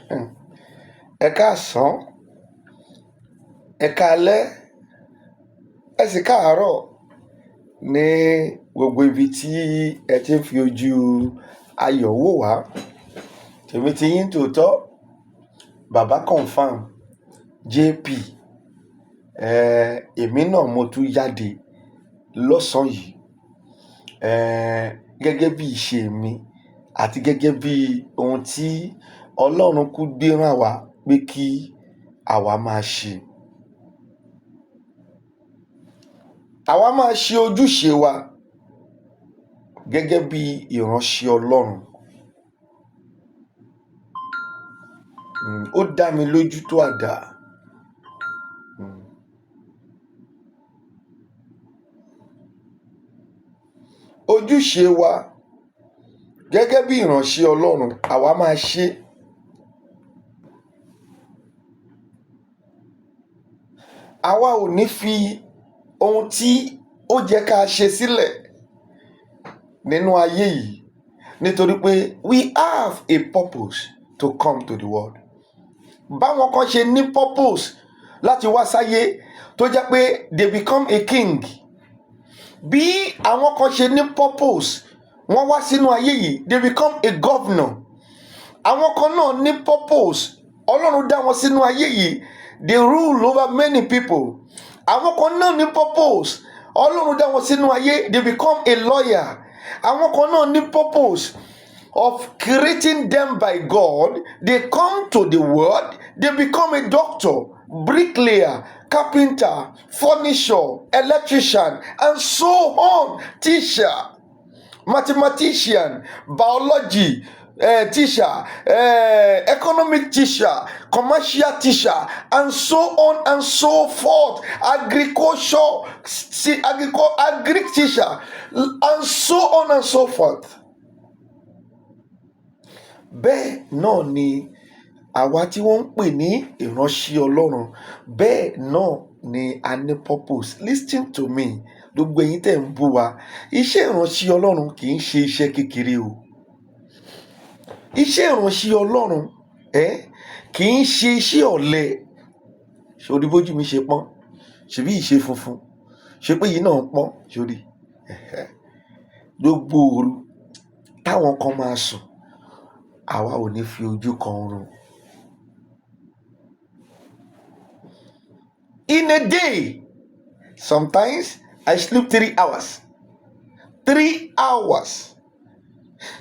ẹ káàsán, ẹ káalẹ́, ẹ sì káàárọ̀ ní gbogbo ibi tí ẹ ti ń fi ojú ayọ̀ wò wá. Tèmi ti yín tòótọ́, Babaconfirm JP. Èmi náà mo tún jáde lọ́sàn-án yìí gẹ́gẹ́ bí ìṣe mi àti gẹ́gẹ́ bí ohun tí Ọlọ́run kú gbé rán wa pé kí àwa máa ṣe. Àwa máa ṣe ojúṣe wa gẹ́gẹ́ bí ìránṣẹ́ Ọlọ́run. Ó dá mi lójú tó àdá. Ojúṣe wa gẹ́gẹ́ bí ìránṣẹ́ Ọlọ́run, àwa máa ṣe. Àwa ò ní fi ohun tí ó jẹ́ ká ṣe sílẹ̀ nínú ayé yìí, nítorí pé we have a purpose to come to the world. Báwọn kan ṣe ní purpose láti wá sáyé tó jẹ́ pé they become a king. Bí àwọn kan ṣe ní purpose wọ́n wá sínú ayé yìí, they become a governor. Àwọn kan náà ní purpose, Ọlọ́run dá wọn sínú ayé yìí, they rule over many people. Àwọn kan náà ní purpose, Ọlọ́run dá wọn sínú ayé, they become a lawyer. Àwọn kan náà ní purpose of creating them by God, they come to the world, they become a doctor, bricklayer, carpenter, furniture, electrician, and so on, teacher, mathematician, biology teacher, economic teacher, commercial teacher, and so on and so forth, agriculture, agric teacher, and so on and so forth. Bẹ́ẹ̀ náà ni àwa tí wọ́n ń pè ní ìránṣẹ́ Ọlọ́run, bẹ́ẹ̀ náà ni a ní purpose. Listen to me, gbogbo ẹ̀yin tẹ́ ń bú wa, iṣẹ́ ìránṣẹ́ Ọlọ́run kì í ṣe iṣẹ́ kékeré o. Iṣẹ́ ìránṣẹ́ Ọlọ́run kì í ṣe iṣẹ́ ọ̀lẹ. Ṣorí bójú mi ṣe pọ́n, ṣebí ìṣe funfun, ṣe pé yìí náà ń pọ́n, ṣorí. Gbogbo òru táwọn kan máa sùn, àwa ò ní fi ojú kan oorun. In a day, sometimes I sleep 3 hours. 3 hours.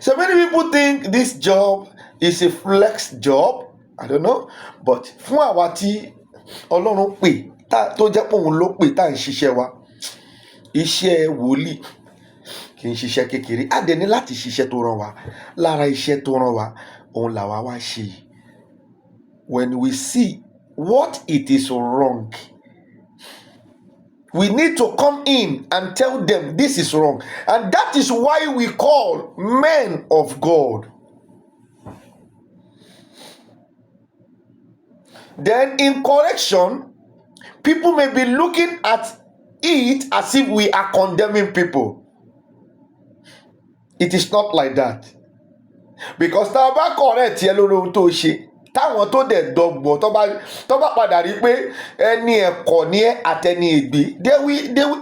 So many people think this job is a flex job. I don't know. But fún àwa tí Ọlọ́run pè, tó jẹ́ pé òun ló pè tá à ń ṣiṣẹ́ wa, iṣẹ́ wòlíì kì í ṣiṣẹ́ kékeré. A dẹ̀ ní láti ṣiṣẹ́ tó rán wa. Lára iṣẹ́ tó rán wa, òun làwa wá ṣe. When we see what it is wrong, we need to come in and tell them this is wrong. And that is why we call men of God. Then in correction, people may be looking at it as if we are condemning people. It is not like that. Because tá a bá correct yẹ lórí ohun tó ṣe, táwọn tó dẹ̀ dọ́gbọ́n tó bá padà rí pé ẹni ẹ̀kọ́ ni ẹ́ àtẹni ègbé, they will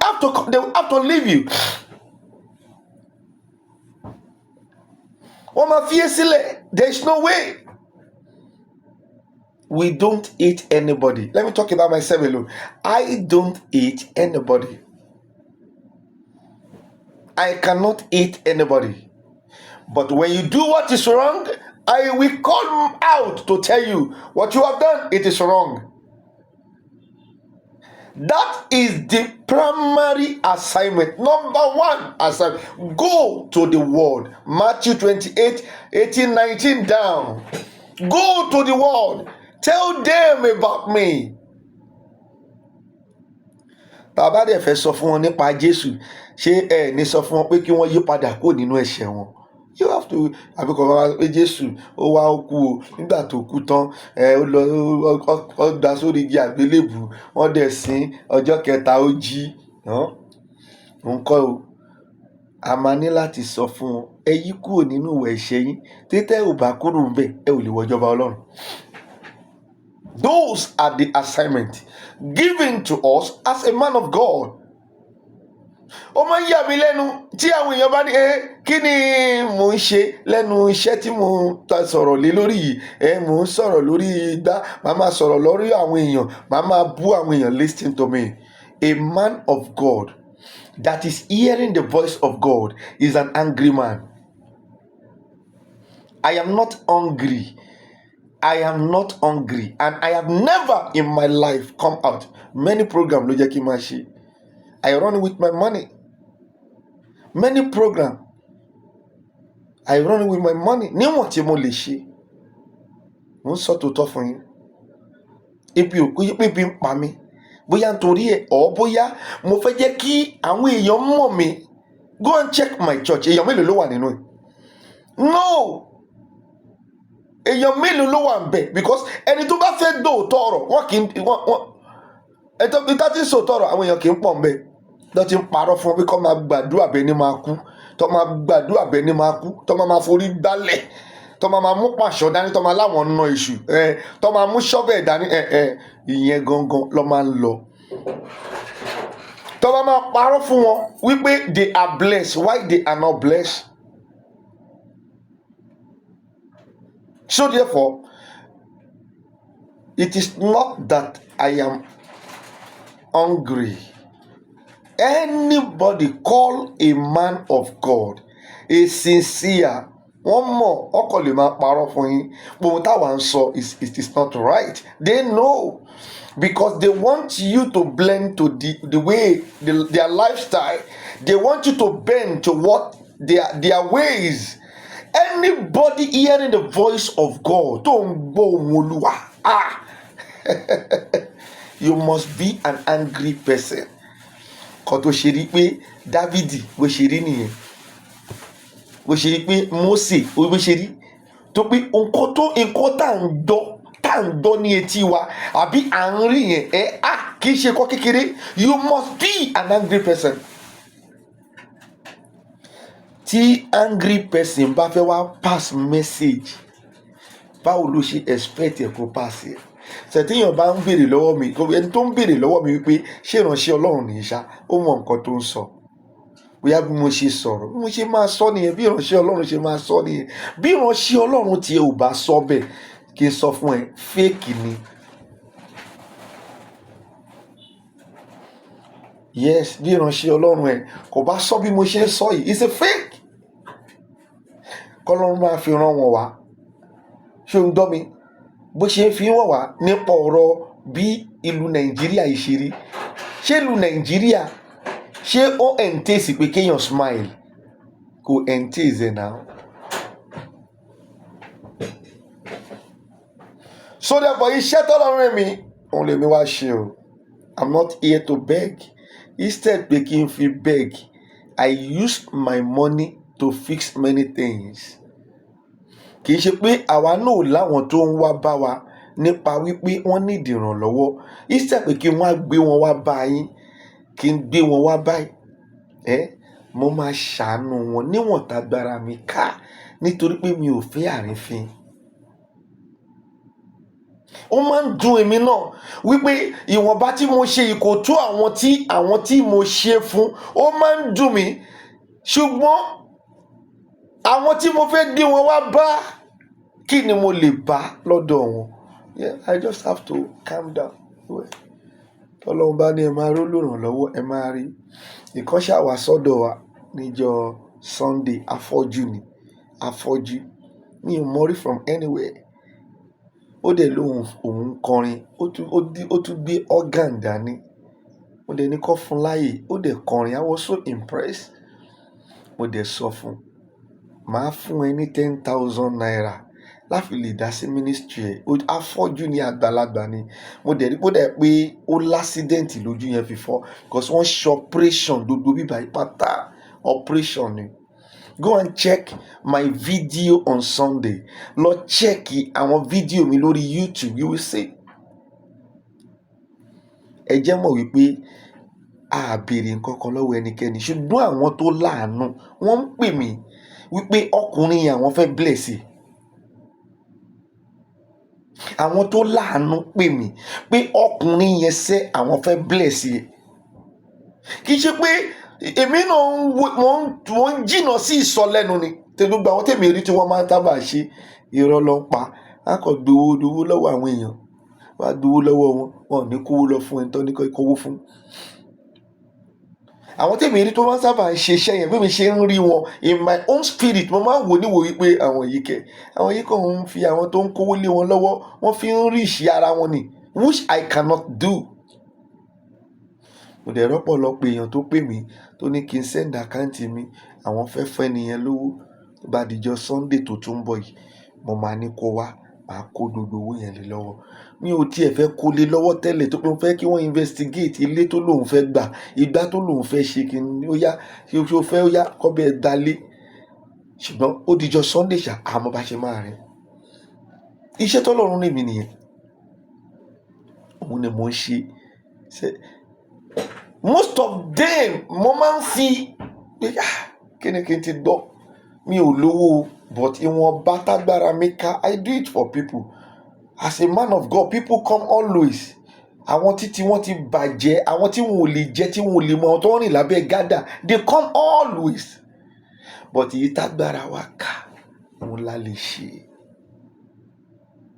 have to leave you. Wọ́n máa fi é sílẹ̀. There is no way. We don't hate anybody. Let me talk about myself alone. I don't hate anybody. I cannot hate anybody. But when you do what is wrong, I will come out to tell you what you have done, it is wrong. That is the primary assignment. Number one assignment. Go to the world. Matthew 28, 18, 19 down. Go to the world. Tell them about me. Bàbá dẹ̀ fẹ́ sọ fún wọn nípa Jésù. Ṣé ẹ ní sọ fún wọn pé kí wọ́n yí padà kúrò nínú ẹ̀ṣẹ̀ wọn? You have to, àbíkọ̀ bàbá pé Jésù ó wá ó kú o, nígbà tó kú tán ó dá sórí igi àgbélébù, wọ́n dẹ̀ sin ọjọ́ kẹta ó jí. Nǹkan o, a máa ní láti sọ fún wọn ẹ yí kúrò nínú ìwà ẹ̀ṣẹ̀ yín títẹ́ ò bá kúrò ń bẹ̀ ẹ ò lè wọ ìjọba Ọlọ́run. Those are the assignments given to us as a man of God. Ó máa ń yà mí lẹ́nu tí àwọn èèyàn bá ní kí ni mò ń ṣe lẹ́nu iṣẹ́ tí mò ń sọ̀rọ̀ lé lórí yìí mò ń sọ̀rọ̀ lórí igbá màá máa sọ̀rọ̀ lórí àwọn èèyàn màá máa bú àwọn èèyàn. Listen to me. A man of God that is hearing the voice of God is an angry man. I am not hungry. I am not hungry, and I have never in my life come out. Many programs ló jẹ́ kí n máa ṣe. I run with my money. Many programs I run with my money. Níwọ̀n tí mo lè ṣe, mo ń sọ tòótọ́ fún yín. Ebi ń pa mí. Bóyá nítorí ẹ̀ ọ́ bóyá mo fẹ́ jẹ́ kí àwọn èèyàn mọ̀ mí. Go and check my church. Èèyàn mélòó ló wà nínú ẹ̀? No. Èèyàn mélòó ló wà ń bẹ̀? Because ẹni tó bá fẹ́ dòótọ́ ọ̀rọ̀ wọ́n kì í ẹ̀tọ́ bí tá ti ń sòótọ́ ọ̀rọ̀ àwọn èèyàn kì í pọ̀ ń bẹ̀. Tó ti ń parọ́ fún bí kò máa gbàdúrà bẹ́ẹ̀ ni máa kú, tó máa gbàdúrà bẹ́ẹ̀ ni máa kú, tó máa forí gbálẹ̀, tó máa mú pàṣọ dání, tó máa láwọn ná iṣu, tó máa mú ṣọ́bẹ̀ dání, ìyẹn gangan ló máa ń lọ. Tó máa parọ́ fún wọn wípé they are blessed, why they are not blessed? So therefore, it is not that I am hungry. Anybody call a man of God a sincere, wọ́n mọ̀ ọkọ̀ lè máa parọ́ fún yín. Ohun táwa ń sọ it is not right. They know, because they want you to blend to the way their lifestyle. They want you to bend to what their ways. Anybody hearing the voice of God, tó ń gbọ́ ohùn Olúwa, you must be an angry person. Kan tó ṣe rí pé Dávìdì bó ṣe rí nìyẹn, bó ṣe rí pé Mósè bó ṣe rí, tó pé nǹkan tá à ń gbọ́ ní etí wa àbí à ń rí yẹn kì í ṣe kọ́ kékeré. You must be an angry person. Tí angry person bá fẹ́ wá pass message, báwo ló ṣe expect ẹ̀ kó pass ẹ̀? Ṣètìyàn bá ń béèrè lọ́wọ́ mi, ẹni tó ń béèrè lọ́wọ́ mi wípé ṣé ìránṣẹ́ Ọlọ́run nìyí ṣá, ó mọ nǹkan tó ń sọ. Bóyá bí mo ṣe sọ̀rọ̀, bí mo ṣe máa sọ nìyẹn, bí ìránṣẹ́ Ọlọ́run ṣe máa sọ nìyẹn. Bí ìránṣẹ́ Ọlọ́run tiẹ̀ ò bá sọ bẹ́ẹ̀, kí n sọ fún ẹ, fake ni. Yes, bí ìránṣẹ́ Ọlọ́run ẹ kò bá sọ bí mo ṣe ń sọ yìí, it's a fake. Kọ́lọ́run máa fi rán wọn wá. Ṣé o ń gbọ́ mi? Bó ṣe ń fi wọ́n wá nípa ọ̀rọ̀ bí ìlú Nàìjíríà yìí ṣe rí. Ṣé ìlú Nàìjíríà ṣé ó entails pé kéèyàn smile? Kò entails ẹ̀ náà. So therefore, iṣẹ́ tọ́lọ́run rán mi, òun lèmi wá ṣe o. I'm not here to beg. Instead pé kí n fi beg, I use my money to fix many things. Kì í ṣe pé àwa náà láwọn tó ń wá bá wa nípa wípé wọ́n ní ìdìrànlọ́wọ́. Instead pé kí wọ́n á gbé wọn wá bá yín, kí n gbé wọn wá báyìí, mo máa ṣàánú wọn níwọ̀n tágbára mi ká, nítorí pé mi ò fẹ́ àrífín. Ó máa ń dùn èmi náà wípé ìwọ̀nba tí mo ṣe kò tó àwọn tí mo ṣe fún. Ó máa ń dùn mí, ṣùgbọ́n àwọn tí mo fẹ́ gbé wọn wá bá, kí ni mo lè bá lọ́dọ̀ wọn? Yeah, I just have to calm down. Ọlọ́run bá ní ẹ máa ró lórànlọ́wọ́, ẹ máa rí. Ìkan ṣàwà sọ́dọ̀ wa níjọ́ Sunday, afọ́jú ni, afọ́jú. Mi ò mọ̀ rí from anywhere. Ó dẹ̀ lóhùn òun kọrin, ó tún gbé organ dání. Mo dẹ̀ ní kó fún láyè, ó dẹ̀ kọrin. I was so impressed. Mo dẹ̀ sọ fún, màá fún ẹ ní 10,000 naira láfi lè dá sí ministry ẹ̀. Afọ́jú ni, àgbàlagbà ni. Mo dẹ̀ rí pé ó l'accident lójú yẹn fi fọ́, because wọ́n ṣe operation gbogbo bíbá ìpátá operation ni. Go and check my video on Sunday. Lọ check àwọn fídíò mi lórí YouTube, you will see. Ẹ jẹ́ mọ̀ wípé a béèrè nǹkan kan lọ́wọ́ ẹnikẹ́ni, ṣùgbọ́n àwọn tó láàánú wọ́n ń pè mí wípé ọkùnrin yẹn àwọn fẹ́ bless ẹ. Àwọn tó láàánú pè mí pé ọkùnrin yẹn sẹ́ àwọn fẹ́ bless ẹ. Kì í ṣe pé èmi náà mo ń jìnnà sí ìsọlẹ́nu ni. Gbogbo àwọn tèmi rí tí wọ́n máa ń tábà ṣe irọ́ ló ń pa. A kò gbowó lọ́wọ́ àwọn èèyàn, wọ́n á gbowó lọ́wọ́ wọn, wọn ò ní kówó lọ fún ẹni tó ní kówó fún. Àwọn tèmi rí tó máa ń sábà ń ṣe iṣẹ́ yẹn bí mi ṣe ń rí wọn in my own spirit, mo máa ń wò níwò wípé àwọn yìí kàn ń fi àwọn tó ń kówó lé wọn lọ́wọ́, wọ́n fi ń rí ìṣe ara wọn ni, which I cannot do. Mo dẹ̀ rọ́pọ̀lọpọ̀ èèyàn tó pè mí tó ní kí n send àkáǹtì mi, àwọn fẹ́ fún ẹnìyẹn lówó. Tó bá dijọ́ Sunday tó tún bọ̀ yìí, mo máa ní kó wá, màá kó gbogbo owó yẹn lé lọ́wọ́. Mi ò tiẹ̀ fẹ́ kó lé lọ́wọ́ tẹ́lẹ̀ tó pé mo fẹ́ kí wọ́n investigate ilé tó lòun fẹ́ gbà, ìgbà tó lòun fẹ́ ṣe kí ni ó yá, ṣé ó fẹ́ ó yá kọ́ bẹ́ẹ̀ dalé. Ṣùgbọ́n ó dijọ́ Sunday ṣá, àmọ́ bá ṣe máa rìn. Iṣẹ́ tọ́lọ́run ní mi nìyẹn. Òun ni mò ń ṣe. Most of them mo máa ń fi kí ni kí n ti gbọ́. Mi ò lówó, but ìwọ̀nba tágbára mi ká, I do it for people. As a man of God, people come always. Àwọn títí wọ́n ti bàjẹ́, àwọn tí wọn ò lè jẹ, tí wọn ò lè mọ, tó ń rìn lábẹ́ gádà, they come always. But èyí tágbára wa ká, òun la lè ṣe.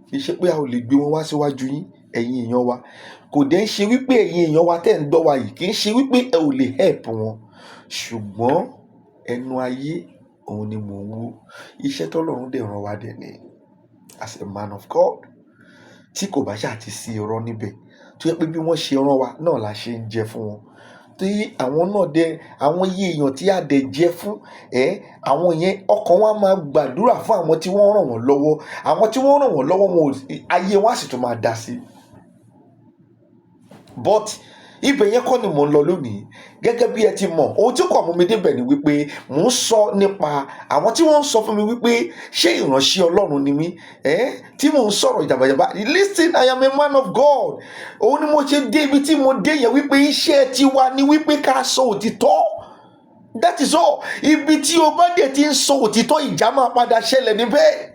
Kì í ṣe pé a ò lè gbé wọn wá síwájú yín, ẹ̀yin èèyàn wa. Kò dẹ̀ ń ṣe wípé ẹ̀yin èèyàn wa tẹ́ ń gbọ́ wa yìí, kì í ṣe wípé ẹ ò lè help wọn. Ṣùgbọ́n ẹnu ayé òun ni mò ń wò. Iṣẹ́ tọ́lọ́run dẹ̀ rán wa dẹ̀ ni as a man of God. Tí kò bá ṣáà ti sí irọ́ níbẹ̀, tó yẹ pé bí wọ́n ṣe rán wa náà la ṣe ń jẹ fún wọn. Tí àwọn náà dẹ̀, àwọn iye èèyàn tí a dẹ̀ jẹ fún, àwọn yẹn ọkàn wa máa gbàdúrà fún àwọn tí wọ́n ràn wọ́n lọ́wọ́. Àwọn tí wọ́n ràn wọ́n lọ́wọ́ ayé wọn á sì tún máa dá sí. But ibẹ̀ yẹn kọ́ ni mò ń lọ lónìí. Gẹ́gẹ́ bí ẹ ti mọ̀, ohun tí kò mú mi débẹ̀ ni wípé mò ń sọ nípa àwọn tí wọ́n ń sọ fún mi wípé ṣé ìránṣẹ́ Ọlọ́run ni mí, tí mò ń sọ̀rọ̀ jàbàjàbà. Listen, I am a man of God. Òun ni mo ṣe dé ibi tí mo dé yẹn wípé iṣẹ́ tiwa ni wípé ká sọ òtítọ́. That is all. Ibi tí o bá dé ti ń sọ òtítọ́, ìjà máa padà ṣẹlẹ̀ níbẹ̀.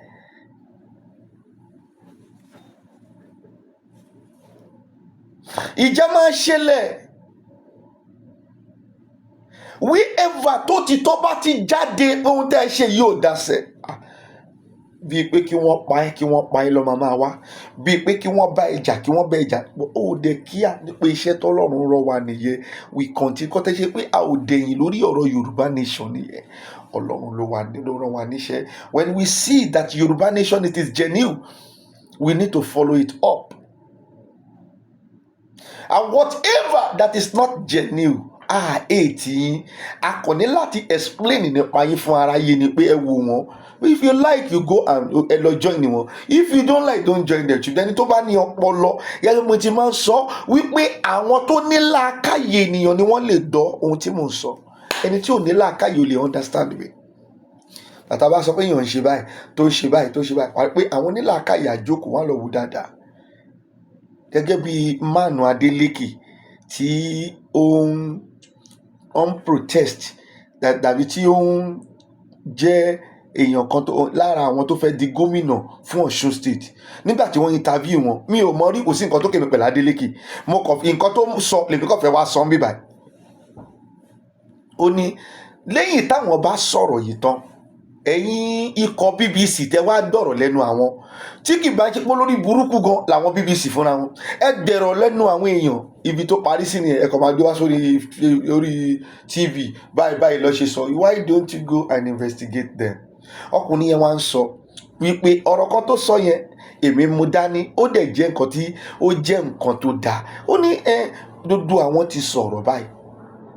Ìjà máa ṣẹlẹ̀. Whoever tó ti tó bá ti jáde, ohun tẹ́ ẹ ṣe yóò dasẹ̀. Bíi pé kí wọ́n pa ẹ́ lọ máa wá. Bíi pé kí wọ́n bá ìjà, kí wọ́n bá ìjà. Ó dẹ̀ kíá nípa iṣẹ́ tọ́lọ́run rán wa nìyẹn. We continue kọ́ tẹ́ ṣe pé a ò dẹ̀yìn lórí ọ̀rọ̀ Yorùbá nation nìyẹn. Ọlọ́run ló rán wa níṣẹ́. When we see that Yorùbá nation it is genuine, we need to follow it up. And whatever that is not genuine, yín, a kò ní láti explain nípa yín fún aráyé ni pé ẹ wo wọn. If you like, you go and ẹ lọ join wọn. If you don't like, don't join them. Ṣùgbọ́n ẹni tó bá ní ọpọlọ, yẹ́n mo ti máa ń sọ wípé àwọn tó ní làákàyè ènìyàn ni wọ́n lè dọ́ ohun tí mò ń sọ. Ẹni tí ò ní làákàyè ò lè understand me. Tàtà bá sọ pé èèyàn ń ṣe báyìí, tó ń ṣe báyìí, tó ń ṣe báyìí, wà pé àwọn onílàákàyè àjókòó wọn lọ wò dáadáa. Gẹ́gẹ́ bí Mánu Adélékè tí ó ń protest, dàbí tí ó ń jẹ́ èèyàn kan lára àwọn tó fẹ́ di gómìnà fún Ọ̀ṣun state. Nígbà tí wọ́n interview wọn, mi ò mọ rí, kò sí nǹkan tó kèmí pẹ̀lú Adélékè. Mo kàn nǹkan tó sọ lèmi kàn fẹ́ wá sọ ń bíbáyìí. Ó ní lẹ́yìn táwọn bá sọ̀rọ̀ yìí tán, ẹ̀yin ikọ̀ BBC tẹ́ wá dọ̀rọ̀ lẹ́nu àwọn tí kì bá ṣe pé lórí burúkú gan làwọn BBC fúnra wọn. Ẹ dẹ̀rọ̀ lẹ́nu àwọn èèyàn, ibi tó parí sí ni ẹ kàn máa gbé wá sórí TV báyìí lọ ṣe sọ. Why don't you go and investigate them? Ọkùnrin yẹn wá ń sọ wípé ọ̀rọ̀ kan tó sọ yẹn èmi mú dání, ó dẹ̀ jẹ́ nǹkan tí ó jẹ́ nǹkan tó dáa. Ó ní gbogbo àwọn ti sọ̀rọ̀ báyìí.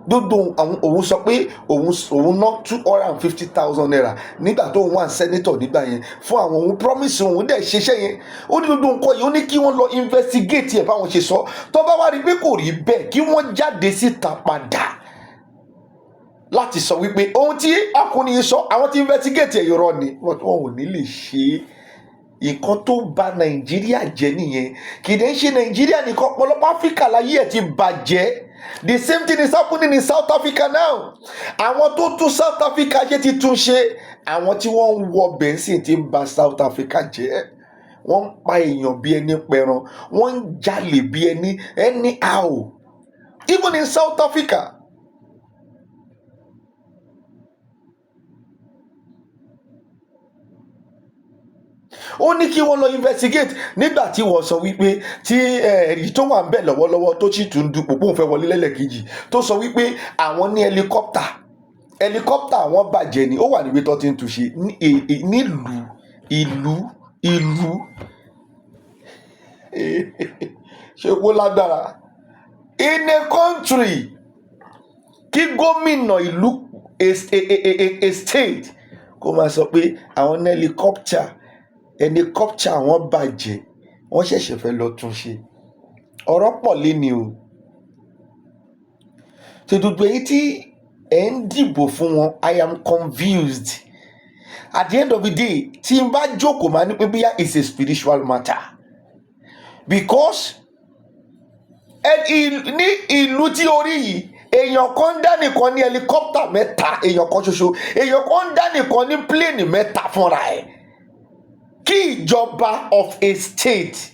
Gbogbo òun sọ pé òun ná 250,000 naira nígbà tó òun wà senator nígbà yẹn fún àwọn, òun promise òun dẹ̀ ṣiṣẹ́ yẹn. Ó ní gbogbo nǹkan yìí, ó ní kí wọ́n lọ investigate ẹ̀ báwọn ṣe sọ. Tó bá wá rí pé kò rí bẹ́ẹ̀, kí wọ́n jáde síta padà láti sọ wípé ohun tí ọkùnrin yìí sọ, àwọn tí investigate ẹ̀ yọrọ ni. Wọn ò ní lè ṣe nǹkan tó bà Nàìjíríà jẹ́ nìyẹn. Kì í dẹ̀ ṣe Nàìjíríà nìkan, ọ̀pọ̀lọpọ̀ Áfíríkà láyé ẹ̀ ti bàjẹ́. The same thing is happening in South Africa now. Àwọn tó tún South Africa ṣe ti tún ṣe. Àwọn tí wọ́n ń wọ bẹ́ńsìn ti ń ba South Africa jẹ́. Wọ́n ń pa èèyàn bí ẹni pẹran. Wọ́n ń jalè bí ẹni anyhow. Even in South Africa. Ó ní kí wọ́n lọ investigate nígbà tí wọ́n sọ wípé tí ẹ̀rí tó wà ń bẹ̀ lọ́wọ́lọ́wọ́ tó sì tún dupò pòun fẹ́ wọlé lẹ́lẹ́kejì tó sọ wípé àwọn ní helicopter wọn bàjẹ́ ni ó wà níbi tó ti ń túnṣe nílùú ìlú ṣe kó lágbára in a country kí gómìnà ìlú a state kó máa sọ pé àwọn ní helicopter wọn bàjẹ́ wọ́n ṣẹ̀ṣẹ̀ fẹ́ lọ tún ṣe. Ọ̀rọ̀ pọ̀ léni o. Ṣé gbogbo èyí tí ẹ̀ ń dìbò fún wọn, I am confused. At the end of the day, tí n bá jókòó máa ní pé bíyà is a spiritual matter. Because ní ìlú tí orí yìí, èèyàn kan ń dá nìkan ní helicopter mẹ́ta, èèyàn kan ṣoṣo, èèyàn kan ń dá nìkan ní plane mẹ́ta fúnra ẹ̀. Kí ìjọba of a state,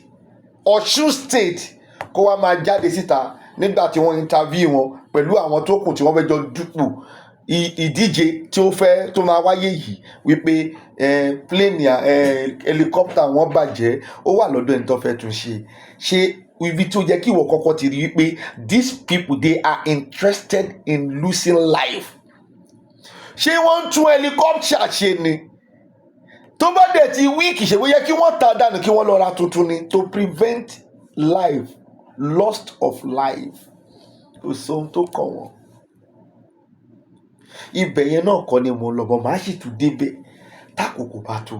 Ọ̀ṣun state, kó wá máa jáde síta nígbà tí wọ́n interview wọn pẹ̀lú àwọn tó kù tí wọ́n fẹ́ jọ dupò ìdíje tí ó fẹ́ tó máa wáyé yìí wípé plane helicopter wọn bàjẹ́ ó wà lọ́dọ̀ ẹni tó fẹ́ tún ṣe. Ṣé ibi tó yẹ kí ìwọ kọ́kọ́ ti rí wípé these people they are interested in losing life. Ṣé wọ́n ń tún helicopter ṣe ni? Tó bá dẹ̀ ti wíìkì ṣe bóyá kí wọ́n ta dànù kí wọ́n lọ ra tuntun ni to prevent loss of life. Kò sóhun tó kàn wọ́n. Ibẹ̀ yẹn náà kọ́ ni mò ń lọ bọ̀ máa sì tún débẹ̀ tákòkò bá tó.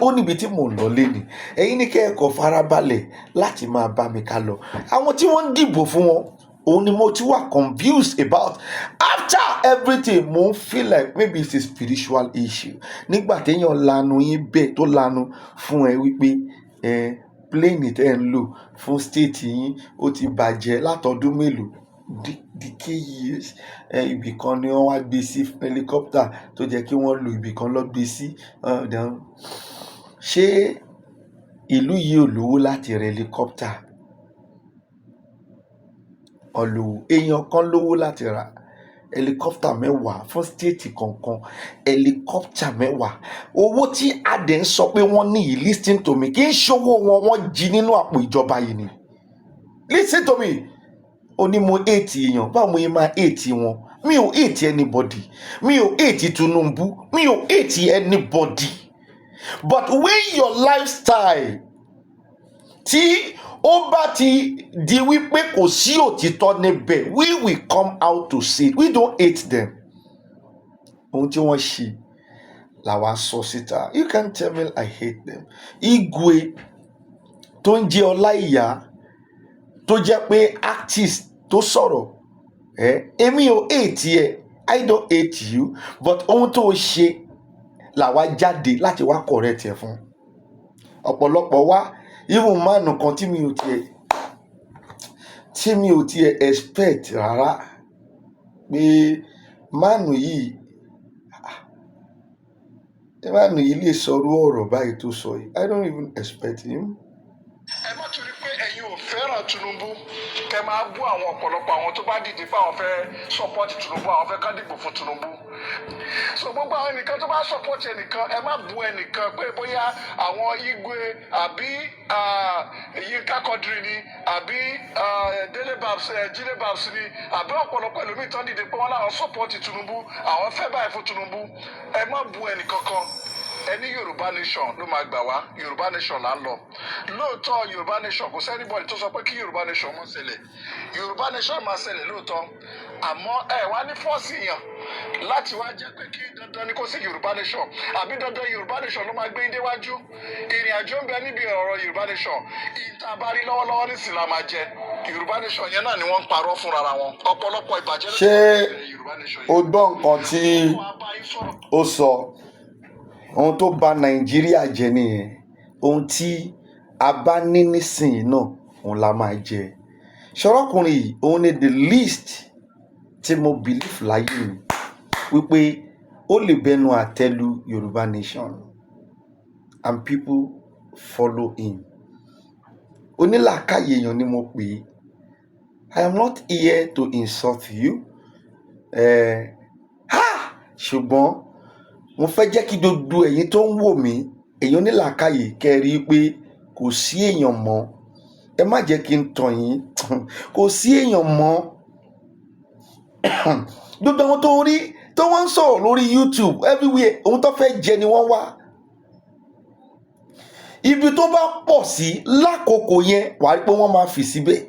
Ó níbi tí mò ń lọ léni. Ẹ̀yin ní kẹ́ẹ̀kọ́ farabalẹ̀ láti máa bá mi ká lọ. Àwọn tí wọ́n ń dìbò fún wọn òun ni mo ti wà confused about. After everything mo feel like maybe it's a spiritual issue. Nígbà téèyàn lanu yín bẹ́ẹ̀ tó lanu fún ẹ wípé plane tẹ́ ń lò fún state yín ó ti bàjẹ́ látọdún mélòó decade years. Ibì kan ni wọ́n wá gbé sí helicopter tó jẹ́ kí wọ́n lo ibì kan lọ gbé sí. Ṣé ìlú yìí ò lówó láti ra helicopter? Ọ̀lùwò èèyàn kan lówó láti ra helicopter mẹ́wàá fún state kọ̀ọ̀kan. Helicopter mẹ́wàá. Owó tí adẹ̀ ń sọ pé wọ́n ní yìí, listen to me, kì í ṣòwò wọ́n jí nínú àpò ìjọba yìí ni. Listen to me. Ó ní mo hate èèyàn, báwo mo yẹ máa hate wọn? Mi ò hate anybody. Mi ò hate Tinubu. Mi ò hate anybody. But when your lifestyle tí ó bá ti di wípé kò sí òtítọ́ níbẹ̀, we will come out to say we don't hate them. Ohun tí wọ́n ṣe làwa sọ síta. You can't tell me I hate them. Igwe tó ń jẹ́ Ọláìyá tó jẹ́ pé artist tó sọ̀rọ̀ èmi ò hate ẹ, I don't hate you, but ohun tó ṣe làwa jáde láti wá correct ẹ fún. Ọ̀pọ̀lọpọ̀ wá even mánu kan tí mi ò tiẹ̀ expect rárá pé mánu yìí lè sọrú ọ̀rọ̀ báyìí tó sọ yìí. I don't even expect him. Ẹ má torí pé ẹ̀yin ò fẹ́ràn Tinubu kẹ́ máa bú àwọn ọ̀pọ̀lọpọ̀ àwọn tó bá dìde pé àwọn fẹ́ support Tinubu, àwọn fẹ́ ká dìbò fún Tinubu. So gbogbo àwọn ẹnìkan tó bá support ẹnìkan, ẹ má bú ẹnìkan pé bóyá àwọn Igwe àbí Yinka Quadri ni àbí Jídé Babs ni àbí ọ̀pọ̀lọpọ̀ ẹlòmíì tán dìde pé wọ́n láwọn support Tinubu, àwọn fẹ́ báyìí fún Tinubu. Ẹ má bú ẹnìkankan. Ẹni Yorùbá nation ló máa gbà wá, Yorùbá nation là ń lọ. Lóòótọ́ Yorùbá nation kò sẹ́nibọ̀dì tó sọ pé kí Yorùbá nation má ṣẹlẹ̀. Yorùbá nation máa ṣẹlẹ̀ lóòótọ́. Àmọ́ ẹ wá ní fọ́ọ̀sì yàn láti wá jẹ́ pé kí dandan ni kó sí Yorùbá nation. Àbí dandan Yorùbá nation ló máa gbé déwájú. Ìrìn àjò ń bẹ níbi ọ̀rọ̀ Yorùbá nation. Ìta bá rí lọ́wọ́lọ́wọ́ nísìnyí la máa jẹ. Yorùbá nation yẹn náà ni wọ́n ń parọ́ fúnra wọn. Ọ̀pọ̀lọpọ̀ ìbàjẹ́ ló ṣé o gbọ́ nǹkan tí ó sọ? Ohun tó bà Nàìjíríà jẹ́ nìyẹn. Ohun tí a bá ní nísìnyí náà òun la máa jẹ. ṣọ́rọ́kùnrin yìí òun ni the least tí mo believe láyé mi wípé ó lè bẹnu àtẹ́lu Yorùbá nation and people follow him. Onílàákàyè èèyàn ni mo pè é. I am not here to insult you. Ṣùgbọ́n mo fẹ́ jẹ́ kí gbogbo ẹ̀yin tó ń wò mí, èèyàn onílàákàyè, kẹ́ rí i pé kò sí èèyàn mọ́. Ẹ má jẹ́ kí n tàn yín. Kò sí èèyàn mọ́. Gbogbo àwọn tó rí tó wọ́n ń sọ̀rọ̀ lórí YouTube everywhere, ohun tó fẹ́ jẹ ni wọ́n wá. Ibi tó bá pọ̀ sí lákòókò yẹn wàá rí pé wọ́n máa fì síbẹ̀.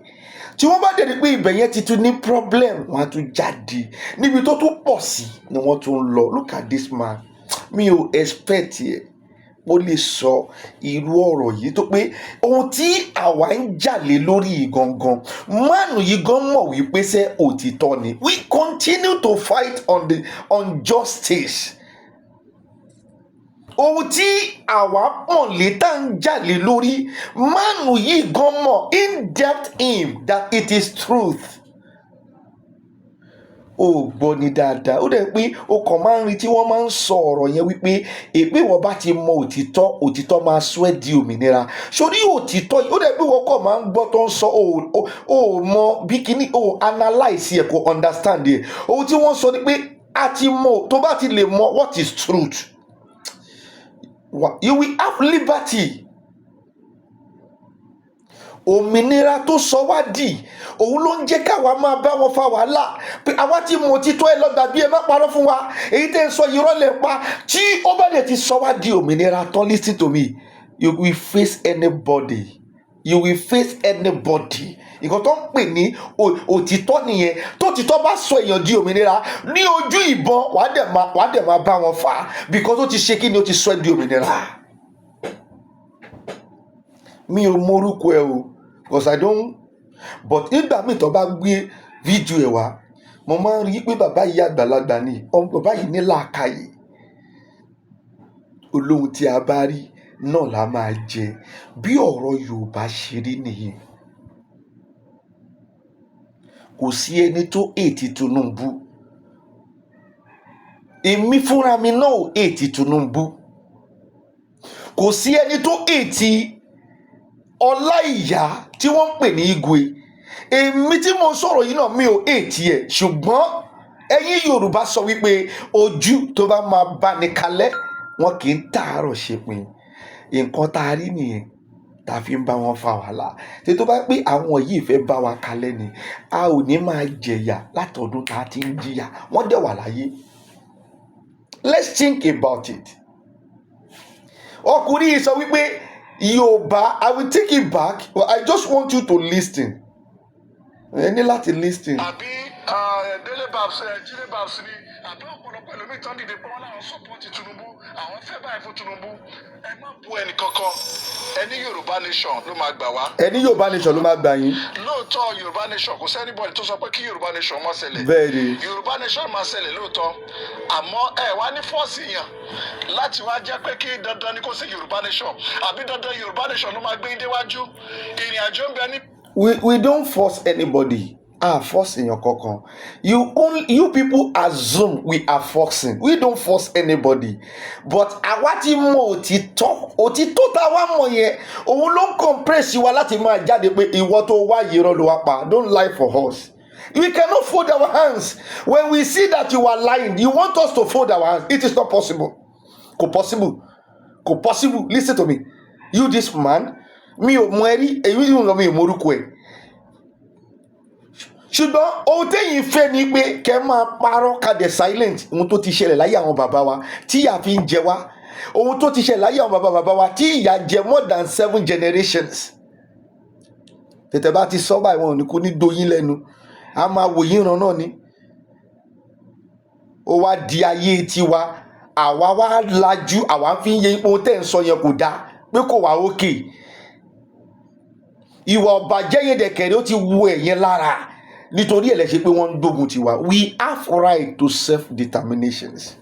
Tí wọ́n bá dẹ̀ rí pé ibẹ̀ yẹn ti tún ní problem, wọ́n á tún jáde. Níbi tó tún pọ̀ sí ni wọ́n tún ń lọ. Look at this man. Mi ò expect yẹ ó lè sọ irú ọ̀rọ̀ yìí, tó pé ohun tí àwa ń jàlé lórí gangan, mánu yìí gan mọ̀ wípé ṣé òtítọ́ ni. We continue to fight on justice. Ohun tí àwa pọ̀n létà ń jàlé lórí, mánu yìí gan mọ̀ in depth him that it is truth. Ó gbọ́ ni dáadáa. Ó dẹ̀ pé o kàn máa ń rí tí wọ́n máa ń sọ ọ̀rọ̀ yẹn wípé èpè wọ́n bá ti mọ òtítọ́, òtítọ́ máa sọ ẹ́ di òmìnira. Sórí òtítọ́ yìí, ó dẹ̀ pé wọ́n kàn máa ń gbọ́ tó ń sọ ó mọ bí kíní, ó analyse ẹ̀, kò understand ẹ̀. Ohun tí wọ́n sọ ni pé a ti mọ, tó bá ti lè mọ what is truth, you will have liberty. Òmìnira tó sọ wá dì, òun ló ń jẹ́ káwa máa bá wọn fa wàhálà pé àwa ti mọ òtítọ́ ẹ lọ́gbà bí ẹ má parọ́ fún wa, èyí tẹ́ ń sọ irọ́ lẹ̀ pa. Tí ó bá dẹ̀ ti sọ wá di òmìnira tán, listen to me, you will face anybody. You will face anybody. Nǹkan tó ń pè ní òtítọ́ nìyẹn. Tó òtítọ́ bá sọ èèyàn di òmìnira ní ojú ìbọn, wàá dẹ̀ máa bá wọn fà á because ó ti ṣe kí ni, ó ti sọ ẹ́ di òmìnira. Mi ò mọ orúkọ ẹ o, because I don't, but nígbà míì tó bá gbé fídíò ẹ̀ wá, mo máa ń rí pé bàbá yìí àgbàlagbà ni, bàbá yìí ní làákàyè. Olóhun tí a bá rí náà la máa jẹ. Bí ọ̀rọ̀ Yorùbá ṣe rí nìyẹn. Kò sí ẹni tó hate Tinubu. Èmi fúnra mi náà ò hate Tinubu. Kò sí ẹni tó hate Ọláìyá tí wọ́n ń pè ní Igwe. Èmi tí mo sọ̀rọ̀ yìí náà mi ò hate ẹ̀, ṣùgbọ́n ẹ̀yin Yorùbá sọ wípé ojú tó bá máa bá ní kalẹ̀ wọn kì í tààrọ̀ ṣepin. Nǹkan tá a rí nìyẹn tá a fi ń bá wọn fa wàhálà. Tí tó bá pé àwọn yìí fẹ́ bá wa kalẹ̀ ni, a ò ní máa jẹ̀yà látọdún tá a ti ń jìyà. Wọ́n dẹ̀ wà láyé. Let's think about it. Ọkùnrin yìí sọ wípé Yorùbá, I will take it back, but I just want you to listen. Ẹ ní láti listen. Àbí Délé Babs, Jílé Babs ni, àbí ọ̀pọ̀lọpọ̀ ẹlòmíì tán dìde pé wọ́n láwọn sọ́pọ́ọ̀tì Tinubu, àwọn fẹ́ báyìí fún Tinubu. Ẹ má bu ẹnì kankan. Ẹni Yorùbá nation ló máa gbà wá. Ẹni Yorùbá nation ló máa gbà yín. Lóòótọ́ Yorùbá nation, kò sẹ́ni bọ́ọ̀lì tó sọ pé kí Yorùbá nation má ṣẹlẹ̀. Bẹ́ẹ̀ni. Yorùbá nation máa ṣẹlẹ̀ lóòótọ́. Àmọ́ ẹ wá ní fọ́ọ̀sì yàn láti wá jẹ́ pé kí dandan ni kó sí Yorùbá nation. Àbí dandan Yorùbá nation ló máa gbé yín déwájú. Ìrìn àjò ń bẹ ní. We don't force anybody. Force èèyàn kankan. You people assume we are forcing. We don't force anybody. But àwa ti mọ òtítọ́ tá a wá mọ̀ yẹn, òun ló ń compress wa láti máa jáde pé ìwọ tó wá yìí rọ́ ló wá pa. Don't lie for us. We cannot fold our hands. When we see that you are lying, you want us to fold our hands. It is not possible. Kò possible. Listen to me. You this man, mi ò mọ ẹrí, èyí ń lọ mi ò mọ orúkọ ẹ̀. Ṣùgbọ́n ohun téyìn fẹ́ ni pé kẹ́ máa parọ́ kadẹ̀ silent. Ohun tó ti ṣẹlẹ̀ láyé àwọn bàbá wa tí ìyà fi ń jẹ wá. Ohun tó ti ṣẹlẹ̀ láyé àwọn bàbá wa tí ìyà jẹ more than 7 generations. Tètè bá ti sọ báyìí wọn ò ní kú ní doyin lẹ́nu. A máa wò yín ran náà ni. Ó wá di ayé tiwa. Àwa wá lajú, àwa fi ń yẹ ipò tẹ́ ń sọ yẹn kò dáa, pé kò wá okay. Ìwà ọ̀bàjẹ́ yẹn dẹ̀kẹ̀rẹ́ ó ti wo ẹ̀yẹn lára. Nítorí ẹ̀ lẹ ṣe pé wọ́n ń dógun tiwa. We have right to self-determinations.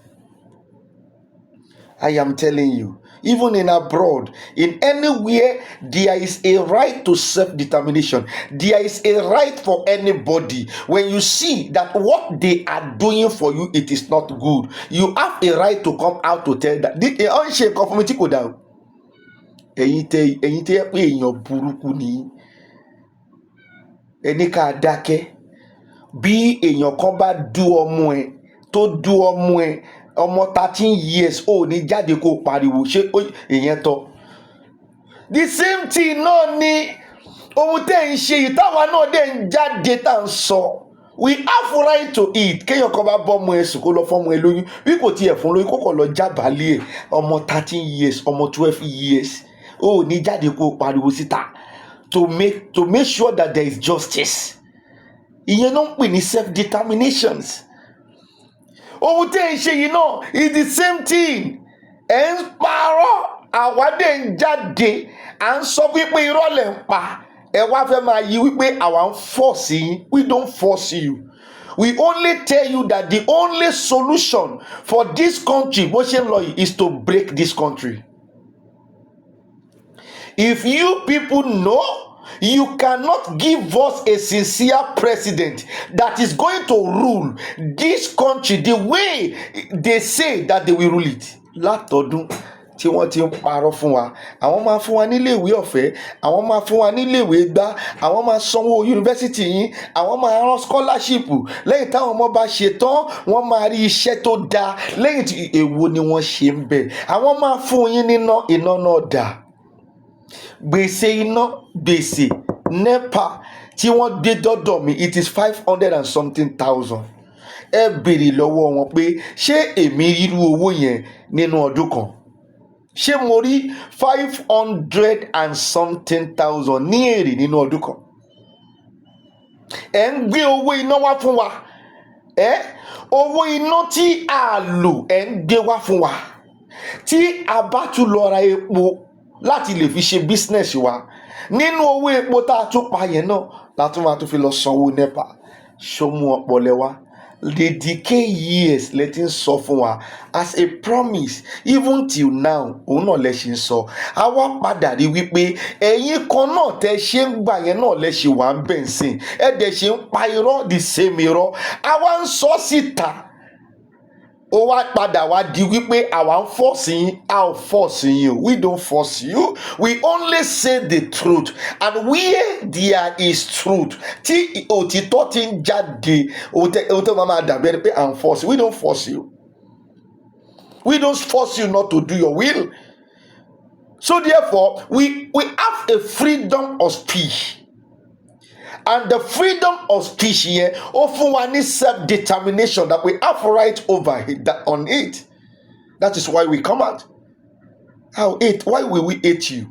I am telling you, even in abroad, in anywhere, there is a right to self-determination. There is a right for anybody. When you see that what they are doing for you, it is not good, you have a right to come out to tell that. The unshaped conformity go down. Ẹ̀yin tẹ́ pé èèyàn burúkú ni ẹni ká dákẹ́. Bí èèyàn kan bá dú ọmọ ẹ tó dú ọmọ ẹ ọmọ 13 years ò ní jáde kó pariwo ṣé èèyàn tọ́. The same thing náà ni ohun tẹ́ ń ṣe yìí táwa náà dẹ̀ ń jáde tá ń sọ. We have right to eat. Kéèyàn kan bá bọ́ ọmọ ẹ sùn kó lọ fọ́mọ ẹ lóyún bí kò tiẹ̀ fún lóyún kó kàn lọ jábàálẹ̀ ẹ̀ ọmọ 13 years ọmọ 12 years ò ní jáde kó pariwo síta to make sure that there is justice. Ìyẹn náà ń pè ní self-determinations. Ohun tẹ́ ń ṣe yìí náà is the same thing. Ẹ ń parọ́ àwádẹ́ ń jáde à ń sọ wípé irọ́ lẹ̀ ń pa ẹ wá fẹ́ máa yí wípé àwa ń force yín. We don't force you. We only tell you that the only solution for this country bó ṣe ń lọ yìí is to break this country. If you people know you cannot give us a sincere president that is going to rule this country the way they say that they will rule it. Látọdún tí wọ́n ti ń parọ́ fún wa, àwọn máa fún wa nílé ìwé ọ̀fẹ́, àwọn máa fún wa nílé ìwé gbá, àwọn máa sanwó yunifásitì yín, àwọn máa rán scholarship, lẹ́yìn táwọn ọmọ bá ṣe tán wọ́n máa rí iṣẹ́ tó dáa, lẹ́yìn tí èwo ni wọ́n ṣe ń bẹ̀, àwọn máa fún yín níná, iná náà dà. Gbèsè iná, gbèsè NEPA tí wọ́n gbé dọ́dọ̀ mi, it is 500 and something thousand. Ẹ béèrè lọ́wọ́ wọn pé ṣé èmi irú owó yẹn nínú ọdún kan? Ṣé mo rí 500 and something thousand ní èrè nínú ọdún kan? Ẹ ń gbé owó iná wá fún wa. Owó iná tí a lò ẹ ń gbé wá fún wa. Tí a bá tún lọ ra epo láti lè fi ṣe business wa, nínú owó epo tá a tún pa yẹn náà látún máa tún fi lọ sanwó NEPA. Ṣó mú ọpọlẹ wá? The decay years lẹ ti ń sọ fún wa as a promise even till now òun náà lẹ ṣe ń sọ. A wá padà rí wípé ẹ̀yin kan náà tẹ ṣe ń gbà yẹn náà lẹ ṣe wà ń bẹ̀ ń sìn, ẹ dẹ̀ ṣe ń pa irọ́ the same irọ́. A wá ń sọ síta ó wá padà wá di wípé àwa ń force yín. A ò force yín o. We don't force you. We only say the truth, and where there is truth tí òtítọ́ ti ń jáde òtítọ́ máa dàbí ẹni pé à ń force. We don't force you. We don't force you not to do your will. So therefore we have a freedom of speech. And the freedom of speech here often one self-determination that we have right over on it. That is why we come out. Why will we hate you?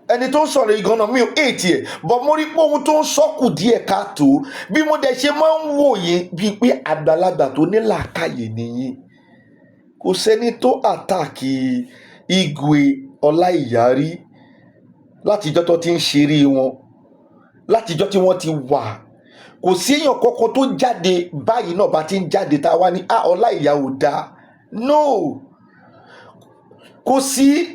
Ẹni tó ń sọ̀rọ̀ ìgànnà mi ò hate yẹ, but mo rí pé ohun tó ń sọ́kù díẹ̀ káàtó bí mo dẹ̀ ṣe máa ń wòye bíi pé àgbàlagbà tó ní làákàyè nìyí. Kò sẹ́ni tó àtàkì Igwe Ọláìyá rí látijọ́ tó ti ń ṣeré wọn, látijọ́ tí wọ́n ti wà. Kò sí èèyàn kankan tó jáde báyìí náà bá ti ń jáde tá a wá ní Ọláìyá ò dáa. No, kò sí.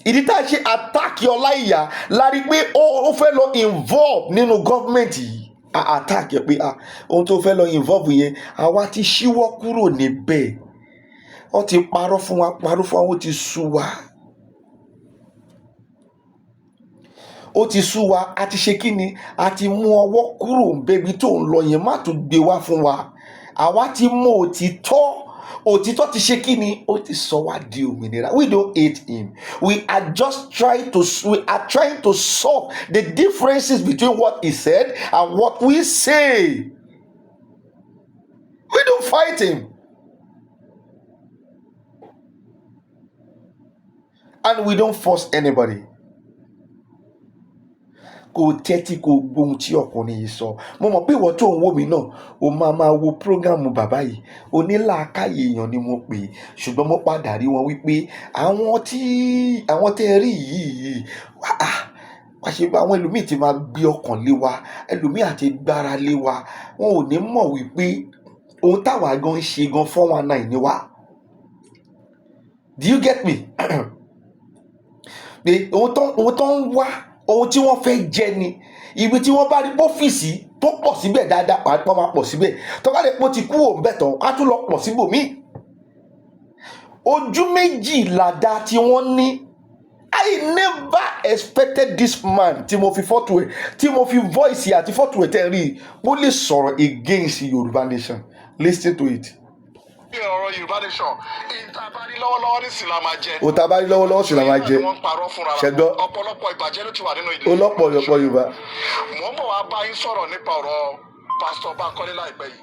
Ìdí tá a ṣe attack Ọláìyá la rí pé ó fẹ́ lọ involve nínú gọ́ọ̀mẹ̀ntì yìí. Attack ẹ pé ohun tó fẹ́ lọ involve yẹn àwa ti ṣíwọ́ kúrò níbẹ̀. Wọ́n ti parọ́ fún wa, ó ti sú wa. Ó ti sú wa, a ti ṣe kí ni? A ti mú ọwọ́ kúrò bẹ́bí tó ń lọ yẹn, má tún gbé wá fún wa. Àwa ti mú òtítọ́ ti ṣe kí ni? Ó ti sọ wá di òmìnira. We don't hate him. We are just trying to solve the differences between what he said and what we say. We don't fight him. And we don't force anybody. Kò tẹ́tí kò gbóhun tí ọkùnrin yìí sọ. Mo mọ̀ pé ìwọ tó ń wò mí náà o máa wo prógámù bàbá yìí. Onílàákàyè èèyàn ni mo pè é, ṣùgbọ́n mo padà rí wọn wípé àwọn tẹ́ rí yìí wá ṣe bá àwọn ẹlòmíì ti máa gbé ọkàn lé wa, ẹlòmíì àti gbára lé wa. Wọn ò ní mọ̀ wípé ohun táwa gan ń ṣe gan 419 ni wá. do you get me? pé ohun tó ń wá ohun tí wọ́n fẹ́ jẹ ni ibi tí wọ́n bá rí ọ́fíìsì tó pọ̀ síbẹ̀ dáadáa pàápàá máa pọ̀ síbẹ̀ tó bá lè pọ̀ ti kú òun bẹ̀ tán á tún lọ pọ̀ síbòmíì. ojú méjì làdá tí wọ́n ní. I never expected this man tí mo fi fọ́tò ẹ̀ tí mo fi voice àti fọ́tò ẹ̀ tẹ́ rí ó lè sọ̀rọ̀ against Yorùbá nation. Listen to it. ọ̀rọ̀ Yorùbá nation ìtàbárí lọ́wọ́lọ́wọ́ ní sì la máa jẹ. òtàbárí lọ́wọ́lọ́wọ́ sì la máa jẹ. ṣẹgbọ́ ọ̀pọ̀lọpọ̀ ìbàjẹ́ ló ti wà nínú ìdílé. ọlọ́pọ̀ Yorùbá. mo ń bọ̀ wá bá yín sọ̀rọ̀ nípa ọ̀rọ̀ pásítọ̀ Bánkọ́lé láìpẹ́ yìí.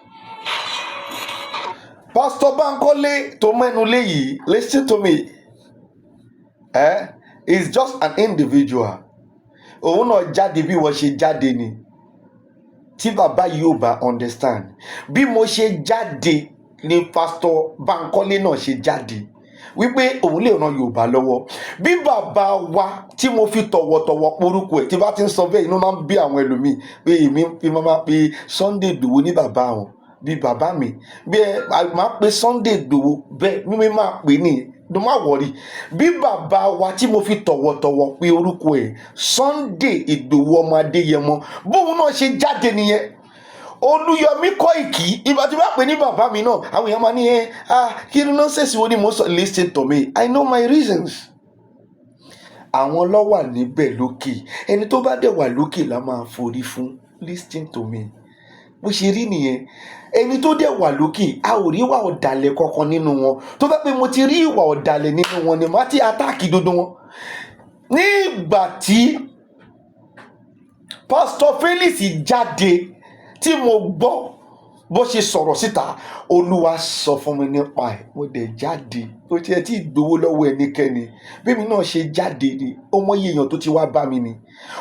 Pásítọ̀ Bánkọ́lé tó mẹ́nu lé yìí, listen to me. He's just an individual. Òun náà jáde bí wọ́n ṣe jáde ni. Tí bàbá yìí ò bá understand. Bí mo ṣe jáde ni Pásítọ̀ Bánkọ́lé náà ṣe jáde. Wípé òun lè ran Yorùbá lọ́wọ́. Bí bàbá wa tí mo fi tọ̀wọ̀tọ̀wọ̀ porúkọ ẹ̀ tí bá ti ń sọ bẹ́ẹ̀ inú máa ń bí àwọn ẹlòmíì pé èmi fi máa pe Sunday Igboho ní bàbá wọn bí bàbá mi. Bí máa pe Sunday Igboho bẹ́ẹ̀ mímí máa pè ní no má wọrí. Bí bàbá wa tí mo fi tọ̀wọ̀tọ̀wọ̀ pe orúkọ ẹ̀ Sunday Igboho ọmọ Adéyẹmọ bóun náà ṣe jáde nìyẹn. Olúyọmí Kóìkì ìgbà tí wọ́n pè ní bàbá mi náà àwọn èèyàn máa ní kí ni nọ́ọ̀sẹ̀sì wo ni mo sọ. Listen to me, I know my reasons. Àwọn ló wà níbẹ̀ lókè, ẹni tó bá dẹ̀ wà lókè la máa forí fún. Listen to me, bó ṣe rí nìyẹn. Ẹni tó dẹ̀ wà lókè a ò rí ìwà ọ̀dàlẹ̀ kankan nínú wọn. Tó fẹ́ pé mo ti rí ìwà ọ̀dàlẹ̀ nínú wọn ni màá ti àtáàkì dodo wọn. Nígbà tí Pastor Felix jáde tí mo gbọ́ bó ṣe sọ̀rọ̀ síta, Olúwa sọ fún mi nípa ẹ̀, mo dẹ̀ jáde. Ó tiẹ̀ tí gbowó lọ́wọ́ ẹnikẹ́ni bí mi náà ṣe jáde ni ó mọyì èèyàn tó ti wá bá mi ni.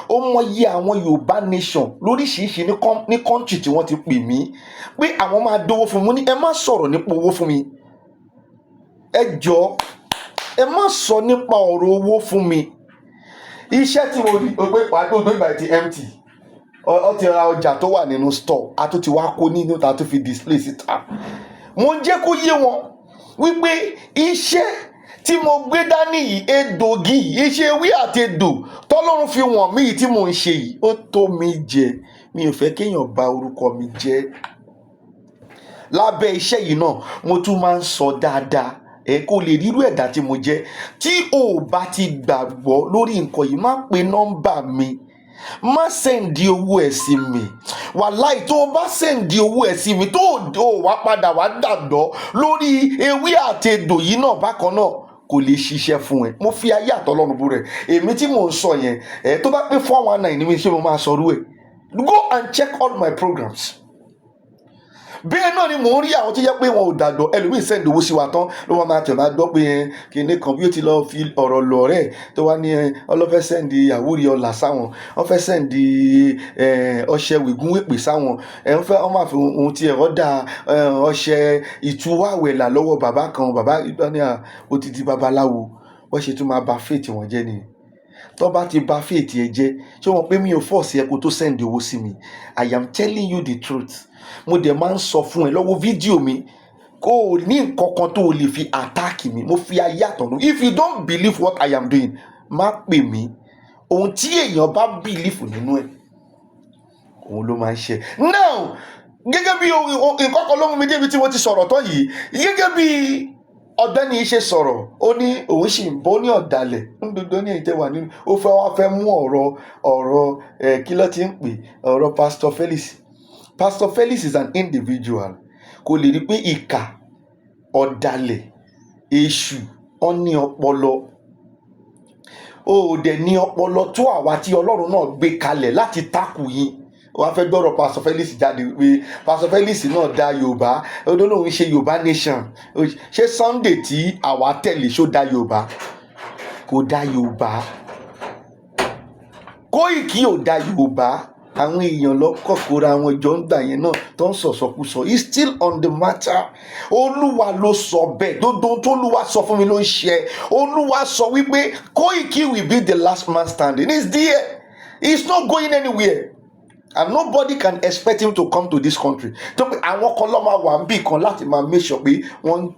Ó mọyì àwọn Yorùbá nation lóríṣiríṣi ní country tí wọ́n ti pè mí pé àwọn máa dówó fún mi. Mo ní ẹ má sọ̀rọ̀ nípa owó fún mi, ẹ jọ̀ọ́ ẹ má sọ nípa ọ̀rọ̀ owó fún mi. Iṣẹ́ tí mo rí o pé wàá tó ìgbà tí empty ọ ti ra ọjà tó wà nínú store a tó ti wá kó nínú ta tó fi display síta. Mo ń jẹ́ kó yé wọn wípé iṣẹ́ tí mo gbé dání yìí egbògi iṣẹ́ ewé àti egbò tọ́lọ́run fi wọ̀n mí yìí tí mò ń ṣe yìí ó tó mi jẹ. Mi ò fẹ́ kéèyàn bà orúkọ mi jẹ́. Lábẹ́ iṣẹ́ yìí náà mo tún máa ń sọ dáadáa kó lè rírú ẹ̀dá tí mo jẹ́. Tí o bá ti gbàgbọ́ lórí nǹkan yìí má pe nọ́mbà mi, má sẹ́ǹdì owó ẹ̀ sí mi. Wàláì tó o bá sẹ́ǹdì owó ẹ̀ sí mi tó o wá padà wá gbàgbọ́ lórí ewé àti egbò yìí náà bákan náà kò lè ṣiṣẹ́ fún ẹ. Mo fi ayé àtọlọ́run bú rẹ̀. Èmi tí mò ń sọ yẹn tó bá pé 419 ni mi ṣé mo máa sọrú ẹ̀. Go and check all my programs. Bẹ́ẹ̀ náà ni mò ń rí àwọn tó jẹ́ pé wọn ò dàgbọ́. Ẹlòmíì sẹ́ǹdì owó sí wa tán ló máa tẹ̀ máa gbọ́ pé kíní kan bí ó ti lọ fi ọ̀rọ̀ lọ rẹ̀ tó wá ní ọlọ́fẹ́ sẹ́ǹdì àwúrí ọ̀là sáwọn, wọ́n fẹ́ sẹ́ǹdì ọṣẹ wègúnwèpè sáwọn, wọ́n máa fi ohun tí ẹ̀rọ dà ọṣẹ ìtúwàwẹ̀là lọ́wọ́ bàbá kan. Bàbá ní ó ti di babaláwo. Wọ́n ṣe tún máa ba faith wọn jẹ́ nìyẹn. Tó bá ti ba faith ẹ jẹ́ ṣé wọ́n pé mi ò force ẹ kó tó sẹ́ǹdì owó sí mi. I am telling you the truth. Mo dẹ̀ máa ń sọ fún ẹ lọ́wọ́ fídíò mi kó o ní nǹkan kan tó o lè fi attack mi. Mo fi ayé àtọ̀run. If you don't believe what I am doing má pè mí. Ohun tí èèyàn bá believe nínú ẹ̀ òun ló máa ń ṣe. Now gẹ́gẹ́ bí nǹkan kan ló mú mi débi tí mo ti sọ̀rọ̀ tán yìí. Gẹ́gẹ́ bí ọ̀gbẹ́ni ṣe sọ̀rọ̀ ó ní òun sì ń bọ́ ní ọ̀dàlẹ̀ ńdodo ní ìtẹ́wà nínú. Ó fẹ́ mú ọ̀rọ̀ kí ló ti ń pè ọ̀rọ̀ Pastor Felix. Pastor Felix is an individual. Kò lè rí pé ìkà ọ̀dàlẹ̀ èṣù ó ní ọpọlọ. Ó dẹ̀ ní ọpọlọ tó àwa tí Ọlọ́run náà gbé kalẹ̀ láti tákù yín. Wọ́n á fẹ́ gbọ́rọ̀ Pastor Felix jáde pé Pastor Felix náà dá Yorùbá ó lóun ṣe Yorùbá nation. Ṣé Sunday tí àwa tẹ̀lé ṣó dá Yorùbá? Kò dá Yorùbá. Kóìkì ò dá Yorùbá. Àwọn èèyàn lọ́kọ̀ọ́kọ́ra àwọn ìjọ ń gbà yẹn náà tó ń sọ̀sọ̀kúsọ. He's still on the matter. Olúwa ló sọ bẹ́ẹ̀. Dodo tó Olúwa sọ fún mi ló ń ṣe. Olúwa sọ wípé Kóìkì will be the last man standing. He's there. He's not going anywhere. And nobody can expect him to come to this country. Tó pé àwọn kan ló máa wà níbì kan láti máa make sure pé wọ́n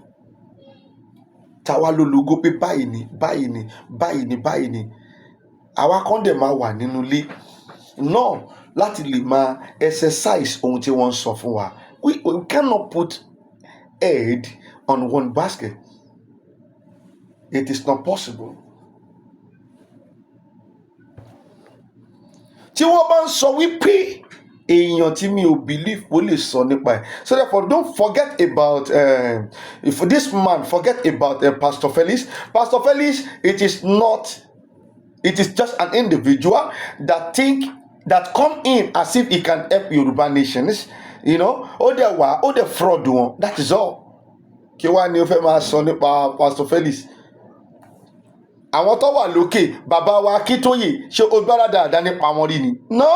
táwa ló lógo pé báyìí ni báyìí ni báyìí ni báyìí ni àwa kan dẹ̀ máa wà nínú ilé náà láti lè máa exercise ohun tí wọ́n ń sọ fún wa. We cannot put egg on one basket. It is not possible. Tí wọ́n bá ń sọ wípé èèyàn tí mi ò believe ó lè sọ nípa ẹ̀, so therefore don't forget about if this man forget about Pastor Felix. Pastor Felix, it is just an individual that come in as if he can help Yoruba nations, ó dẹ̀ fraud wọn, that is all. Kí wá ni ó fẹ́ máa sọ nípa Pastor Felix? Àwọn tó wà lókè, bàbá wa Akíntóyè, ṣé o gbára dáadáa nípa wọn rí ni? No,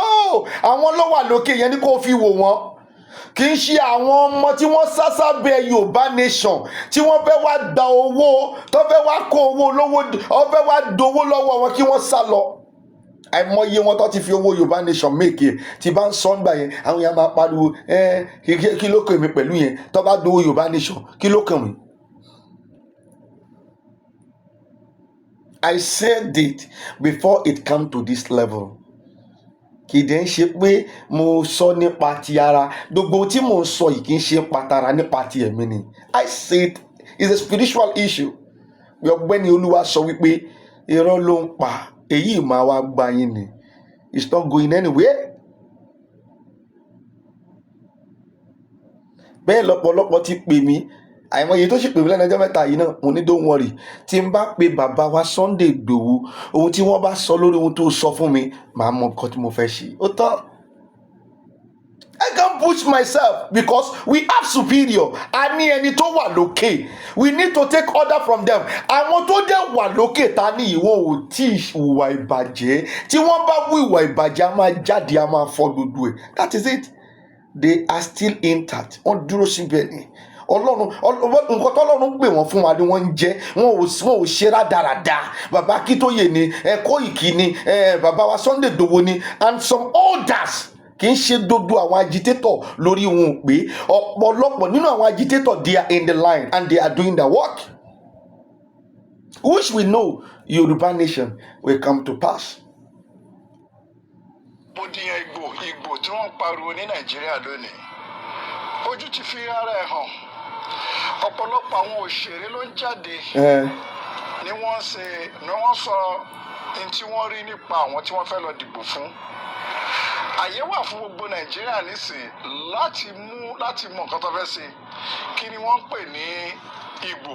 àwọn ló wà lókè yẹn ní kó fi wò wọ́n. Kì í ṣe àwọn ọmọ tí wọ́n sásá bẹ Yorùbá nation tí wọ́n fẹ́ wá gba owó, tó fẹ́ wá kó owó lówó, ó fẹ́ wá dowó lọ́wọ́ wọn kí wọ́n sá lọ. Àìmọye wọn tó ti fi owó Yorùbá nation make it tí bá ń sọ nígbà yẹn àwọn yẹn máa pariwo kí ló kàn mí pẹ̀lú yẹn, tó bá dowó Yorùbá nation kí ló kàn mí. I said it before it come to this level. Kì í dẹ̀ ń ṣe pé mo sọ nípa ti ara, gbogbo tí mo ń sọ yìí kì í ṣe pàtàrà nípa ti ẹ̀mí ni. I said it's a spiritual issue. Bí Ọ̀gbẹ́ni Olúwa sọ wípé irọ́ ló ń pa, èyí máa wá gbá yín ni. It's not going anywhere. Bẹ́ẹ̀ lọ́pọ̀lọpọ̀ ti pè mí, àìmọye tó sì pè mí lẹ́nu ọjọ́ mẹ́ta yìí náà, mo ní don't worry. Tí n bá pe bàbá wa Sunday Igboho, ohun tí wọ́n bá sọ lórí ohun tó sọ fún mi, màá mọ nǹkan tí mo fẹ́ ṣe. Ó tán. I can't push myself because we have superior. A ní ẹni tó wà lókè. We need to take order from them. Àwọn tó dẹ̀ wà lókè ta ní ìwọ̀n ò tí ì hùwà ìbàjẹ́. Tí wọ́n bá wù ìwà ìbàjẹ́, a máa jáde, a máa fọ́ gbogbo ẹ̀. That is it. They are still intact. Wọ́n dúró síbẹ̀ ni. Ọlọ́run nǹkan tọ́lọ́run pè wọ́n fún wa ni wọ́n ń jẹ́, wọn ò ṣe rádaràda. Bàbá Akíntóyè ni, Kóìkì ni, bàbá wa Sunday Igboho ni, and some others. Kì í ṣe gbogbo àwọn agitator lórí wọn pé ọ̀pọ̀lọpọ̀ nínú àwọn agitator they are in the line and they are doing their work, which we know Yoruba nation will come to pass. Bódìyàn Ìgbò tí wọ́n ń pariwo ní Nàìjíríà lónìí, ojú ti fi ara ẹ̀ hàn. Ọ̀pọ̀lọpọ̀ àwọn òṣèré ló ń jáde ni wọ́n sọ ní tí wọ́n rí nípa àwọn tí wọ́n fẹ́ lọ dìbò fún. Àyè wà fún gbogbo Nàìjíríà nísìn láti mọ nǹkan tó fẹ́ ṣe. Kí ni wọ́n ń pè ní Ìgbò?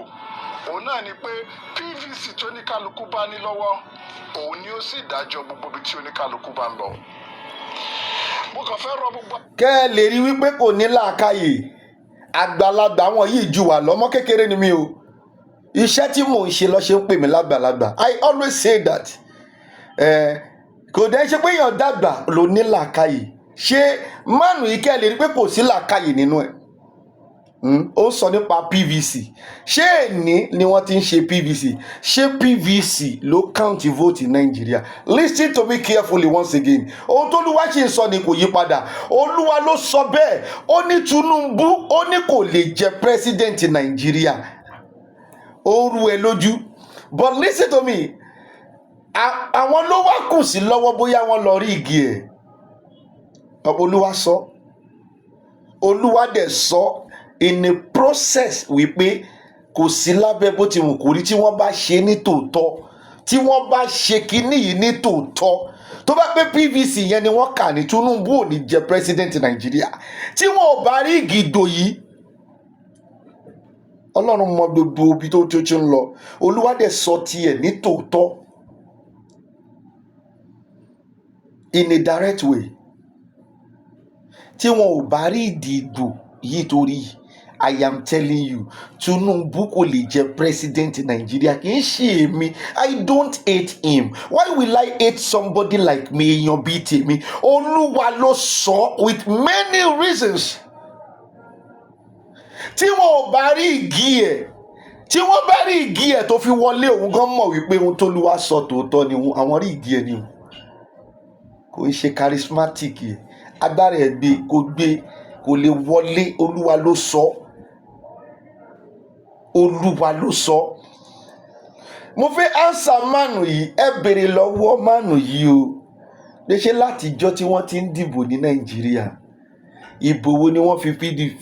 Òun náà ni pé PVC tó oníkálukú bá ní lọ́wọ́, òun ni ó sì dájọ́ gbogbo ibi tí oníkálukú bá ń lọ. Mo kàn fẹ́ rọ gbogbo. Kẹ́ ẹ lè rí wípé kò ní làákàyè. Àgbàlagbà wọn yìí jù wá lọ́mọ kékeré ni mi o. Iṣẹ́ tí mò ń ṣe ló ṣe ń pè mí lágbàlagbà. I always say that. Kò dẹ̀ ṣe pé èèyàn dàgbà ló ní làákàyè. Ṣé mánu yìí kẹ́ ẹ lè rí pé kò sí làákàyè nínú ẹ̀? Ó sọ nípa PVC. Ṣé èní ni wọ́n ti ń ṣe PVC? Ṣé PVC ló count vote in Nigeria? Listen to me carefully once again. Ohun tó Olúwa ṣì ń sọ ni kò yí padà. Olúwa ló sọ bẹ́ẹ̀. Ó ní Tinubu, ó ní kò lè jẹ president Nigeria. Ó rú ẹ lójú. But listen to me. Àwọn ló wá kù sí lọ́wọ́ bóyá wọ́n lọ rí igi ẹ̀. Olúwa sọ. Olúwa dẹ̀ sọ in a process wípé kò sí lábẹ́ bó ti wù kó rí tí wọ́n bá ṣe ní tòótọ́, tí wọ́n bá ṣe kinní yìí ní tòótọ́, tó bá pé PVC yẹn ni wọ́n kà ní Tinubu ò ní jẹ president Nàìjíríà. Tí wọn ò bá rí ìgìdò yìí, Ọlọ́run mọ gbogbo ibi tó ń lọ. Olúwa dẹ̀ sọ tiẹ̀ ní tòótọ́ in a direct way. Tí wọn ò bá rí ìdìbò yìí torí, I am telling you, Tinubu kò lè jẹ president Nigeria. Kì í ṣe èmi. I don't hate him. Why will I hate somebody like me? Èèyàn bíi tèmi. Olúwa ló sọ with many reasons. Tí wọn ò bá rí igi ẹ̀, tí wọ́n bá rí igi ẹ̀ tó fi wọlé, òun gan mọ̀ wípé ohun tó Olúwa sọ tòótọ́ ni àwọn rí igi ẹ̀ ni. Kò ń ṣe charismatic ẹ̀. Agbára ẹ̀ kò lè wọlé. Olúwa ló sọ. Olúwa ló sọ. mo fẹ́ ánsà mánu yìí, ẹ béèrè lọ́wọ́ mánu yìí o lè ṣe látijọ́ tí wọ́n ti ń dìbò ní Nàìjíríà ìbò wo ni wọ́n fi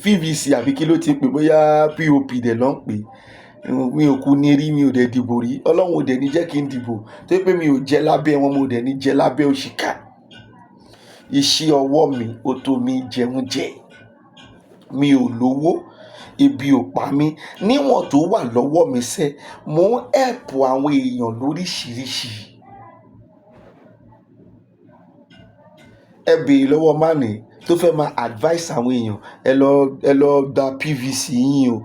PVC àbí kí ló ti pè bóyá POP dẹ̀ ló ń pè mi ò kú ní rí mi ò dẹ̀ dìbò rí Ọlọ́run ò dẹ̀ ní jẹ́ kí n dìbò tó pé mi ò jẹ́ lábẹ́ wọn mo dẹ̀ ní jẹ́ lábẹ́ òṣìkà iṣẹ́ ọwọ́ mi ó tó mi jẹun jẹ mi ò lówó ebi ò pa mí níwọ̀n tó wà lọ́wọ́ mi sẹ́ mò ń ẹ̀pù àwọn èèyàn lóríṣiríṣi ẹ béèrè lọ́wọ́ mánì tó fẹ́ máa advice àwọn èèyàn ẹ lọ gba PVC yín o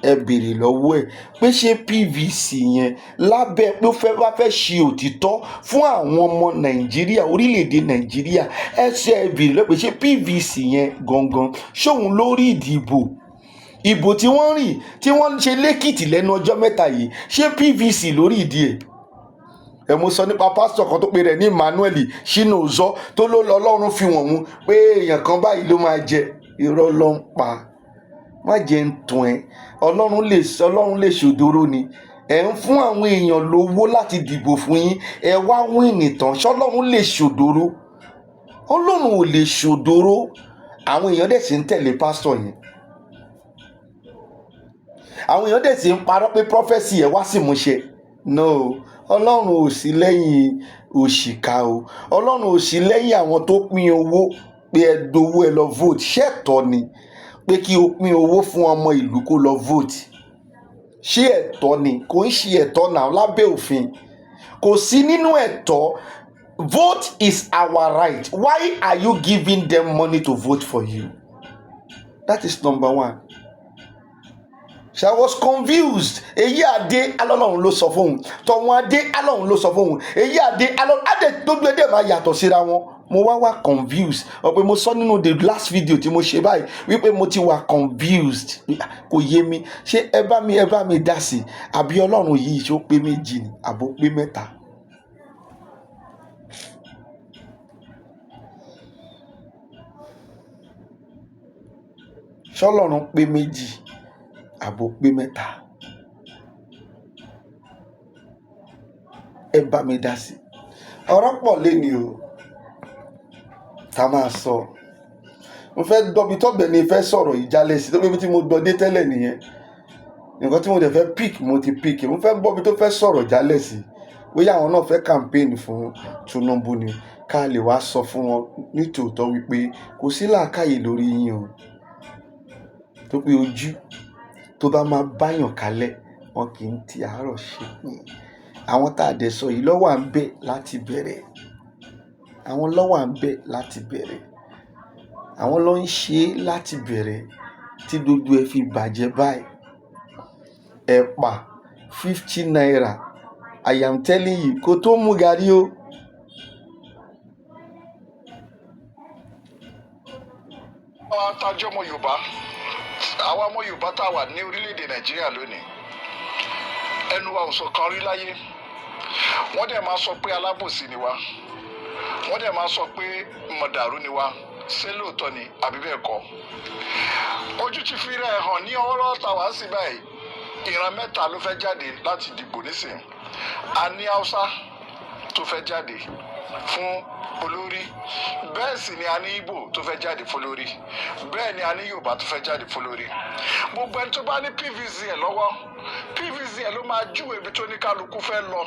ẹ béèrè lọ́wọ́ ẹ̀ pé ṣé PVC yẹn lábẹ́ pé ó fẹ́ bá fẹ́ ṣe òtítọ́ fún àwọn ọmọ Nàìjíríà orílẹ̀-èdè Nàìjíríà ẹ ṣe ẹ béèrè lọ́wọ́ pé ṣé PVC yẹn gangan ṣóun lórí ìdìbò ìbò tí wọ́n rìn tí wọ́n ṣe lẹ́kìtì lẹ́nu ọjọ́ mẹ́ta yìí ṣé PVC lórí ìdí ẹ̀ ẹ mo sọ nípa pásítọ̀ kan tó pe rẹ̀ ní Emmanuel Chinozọ tó ló lọ Ọlọ́run fi wọ̀n mú pé èèyàn kan báyìí ló máa jẹ irọ́ ló ń pa má jẹ́ ń tún ẹ Ọlọ́run lè ṣòdòrò ni ẹ ń fún àwọn èèyàn lówó láti dìbò fún yín ẹ wá wíìnì tán ṣọlọ́run lè ṣòdòrò Ọlọ́run ò lè ṣòdòrò àwọn èèyàn dẹ̀ sì ń tẹ̀lé pásítọ̀ yẹn àwọn èèyàn dẹ̀ sì ń parọ́ pé prọfẹ́sì ẹ̀ wá sí ìmúṣẹ no Ọlọ́run ò sí lẹ́yìn òṣìkà o Ọlọ́run ò sí lẹ́yìn àwọn tó pín owó pé ẹ dowó ẹ lọ vote ṣẹ́ẹ̀tọ́ ni pé kí o pín owó fún ọmọ ìlú kó lọ vote ṣé ẹ̀tọ́ ni kò ń ṣe ẹ̀tọ́ náà lábẹ́ òfin kò sí nínú ẹ̀tọ́ vote is our right why are you giving them money to vote for you that is number one. She was confused. Èyí àdé alọ́lọ́run ló sọ fóun. Tọ̀hún àdé alọ́run ló sọ fóun. Èyí àdé alọ́run àdé tó gbé dé máa yàtọ̀ síra wọn. Mo wá confused. Ọ̀pẹ mo sọ nínú the last video tí mo ṣe báyìí wípé mo ti wà confused. Kò yé mi. Ṣé ẹ bá mi dá sí? Àbí ọlọ́run yìí ṣó pé méjì ni? Àbó pé mẹ́ta? Ṣọ́lọ́run pé méjì? Àbò pé mẹ́ta? Ẹ bá mi dá sí. Ọ̀rọ̀ pọ̀ léni o tá máa sọ. Mo fẹ́ gbọ́bi tọ́gbẹ̀ni fẹ́ sọ̀rọ̀ ìjálẹ̀ sí tó bí tí mo gbọ́dé tẹ́lẹ̀ nìyẹn. Nǹkan tí mo dẹ̀ fẹ́ pick mo ti pick. Mo fẹ́ gbọ́bi tó fẹ́ sọ̀rọ̀ ìjálẹ̀ sí. Bóyá àwọn náà fẹ́ campaign fún Tinubu ni ká lè wá sọ fún wọn nítòótọ́ wípé kò sí làákàyè lórí yín o. Tó pé ojú tó bá máa báyàn kalẹ̀ wọn kì í ti àárọ̀ ṣe pé àwọn tá a dẹ̀ sọ yìí lọ́wọ́ à ń bẹ̀ láti bẹ̀rẹ̀ àwọn lọ́wọ́ à ń bẹ̀ láti bẹ̀rẹ̀ àwọn ló ń ṣe láti bẹ̀rẹ̀ tí gbogbo ẹ̀ fi bàjẹ́ báyìí ẹ̀pà 50 naira I am telling you kó tó mú gàrí o. àwọn atajọ́ ọmọ Yorùbá àwa ọmọ Yorùbá tá a wà ní orílẹ̀-èdè Nàìjíríà lónìí ẹnu wa ò sọ kan rí láyé wọ́n dẹ̀ máa sọ pé alábòsí ni wá wọ́n dẹ̀ máa sọ pé mọ̀dàrú ni wá ṣé lóòótọ́ ni àbí bẹ́ẹ̀ kọ́ ojú ti fi rẹ̀ hàn ní ọwọ́ tá a wá sí báyìí ìran mẹ́ta ló fẹ́ jáde láti dìbò nísìnyí a ní Haúsá tó fẹ́ jáde fún olórí bẹ́ẹ̀ sì ni a ní Ìgbò tó fẹ́ jáde fún olórí bẹ́ẹ̀ ni a ní Yorùbá tó fẹ́ jáde fún olórí gbogbo ẹni tó bá ní PVC ẹ̀ lọ́wọ́ PVC ẹ̀ ló máa júwe ibi tó ní kálukú fẹ́ lọ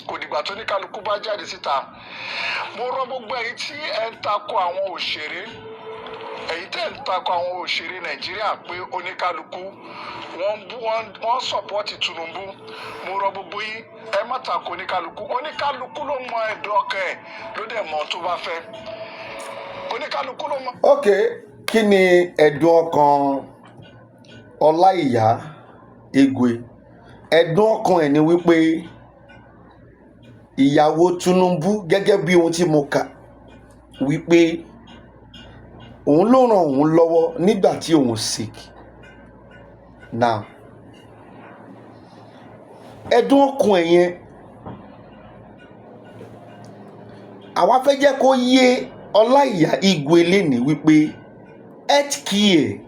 kò dìgbà tó ní kálukú bá jáde síta mo rọ gbogbo ẹ̀yin tí ẹ ń takò àwọn òṣèré èyí tẹ́ ń takò àwọn òṣèré Nàìjíríà pé oníkálukú wọ́n sọ̀pọ́tì Tinubu mo rọ gbogbo yín ẹ má takò oníkálukú ló mọ ẹ̀dọ̀ ọkàn ẹ̀ ló dẹ̀ mọ tó bá fẹ́ oníkálukú ló mọ. ok kí ni ẹ̀dùn ọkàn Ọláìyá Igwe ẹ̀dùn ọkàn ẹ̀ ni wípé ìyàwó Tinubu gẹ́gẹ́ bí ohun tí mo kà wípé òun ló ràn òun lọ́wọ́ nígbà tí òun sick now ẹ̀dùn ọkàn ẹ̀ yẹn àwa fẹ́ jẹ́ kó yé Ọláìyá Igwe léni wípé health care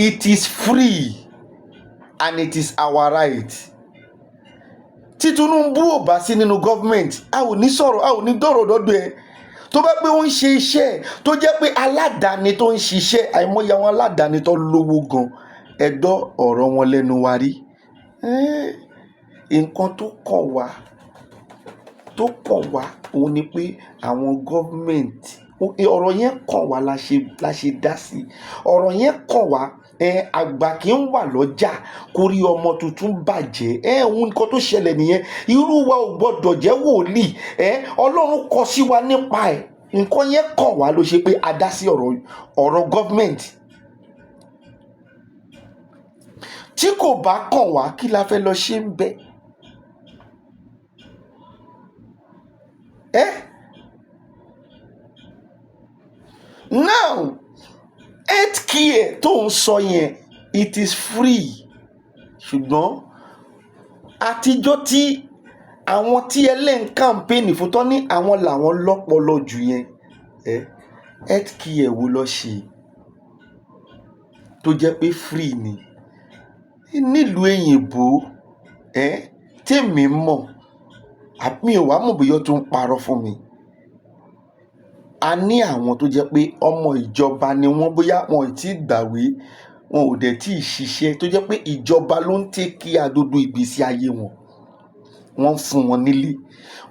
it is free and it is our right tí Tinubu ò bá sí nínú gọ́ọ̀mẹ̀ntì a ò ní sọ̀rọ̀, a ò ní dọ̀rọ̀ dọ́dọ̀ ẹ̀. Tó bá pé ó ń ṣe iṣẹ́ tó jẹ́ pé aládàáni tó ń ṣiṣẹ́, àìmọye àwọn aládàáni tó lówó gan, ẹ gbọ́ ọ̀rọ̀ wọn lẹ́nu wa rí. Nǹkan tó kàn wá òun ni pé àwọn gọ́ọ̀mẹ̀ntì, ọ̀rọ̀ yẹn kàn wá la ṣe dá sí. Ọ̀rọ̀ yẹn kàn wá, àgbà kì í wà lọ́jà kórí ọmọ tuntun bàjẹ́. Òun nǹkan tó ṣẹlẹ̀ nìyẹn. Irú wa ò gbọ́dọ̀ jẹ́ wòlíì. Ọlọ́run kọ sí wa nípa ẹ̀. Nǹkan yẹn kàn wá ló ṣe pé a dá sí ọ̀rọ̀ gọ́ọ̀mẹ̀ntì. Tí kò bá kàn wá, kí la fẹ́ lọ ṣe ń bẹ̀? Now, health care tó ń sọ yẹn, it is free. Ṣùgbọ́n àtijọ́ tí àwọn tí ẹlẹ́n campaign fún tán ní àwọn làwọn lọ́pọlọ jù yẹn, health care wo lọ ṣe tó jẹ́ pé free ni? Nílùú òyìnbó, tèmi mọ̀, mi ò wá mọ̀ bóyá tó ń parọ́ fún mi. A ní àwọn tó jẹ́ pé ọmọ ìjọba ni wọ́n, bóyá wọn ò tí ì gbàwé, wọn ò dẹ̀ tí ì ṣiṣẹ́, tó jẹ́ pé ìjọba ló ń tẹ́kí àdodo ìgbésí ayé wọn. Wọ́n ń fún wọn nílé,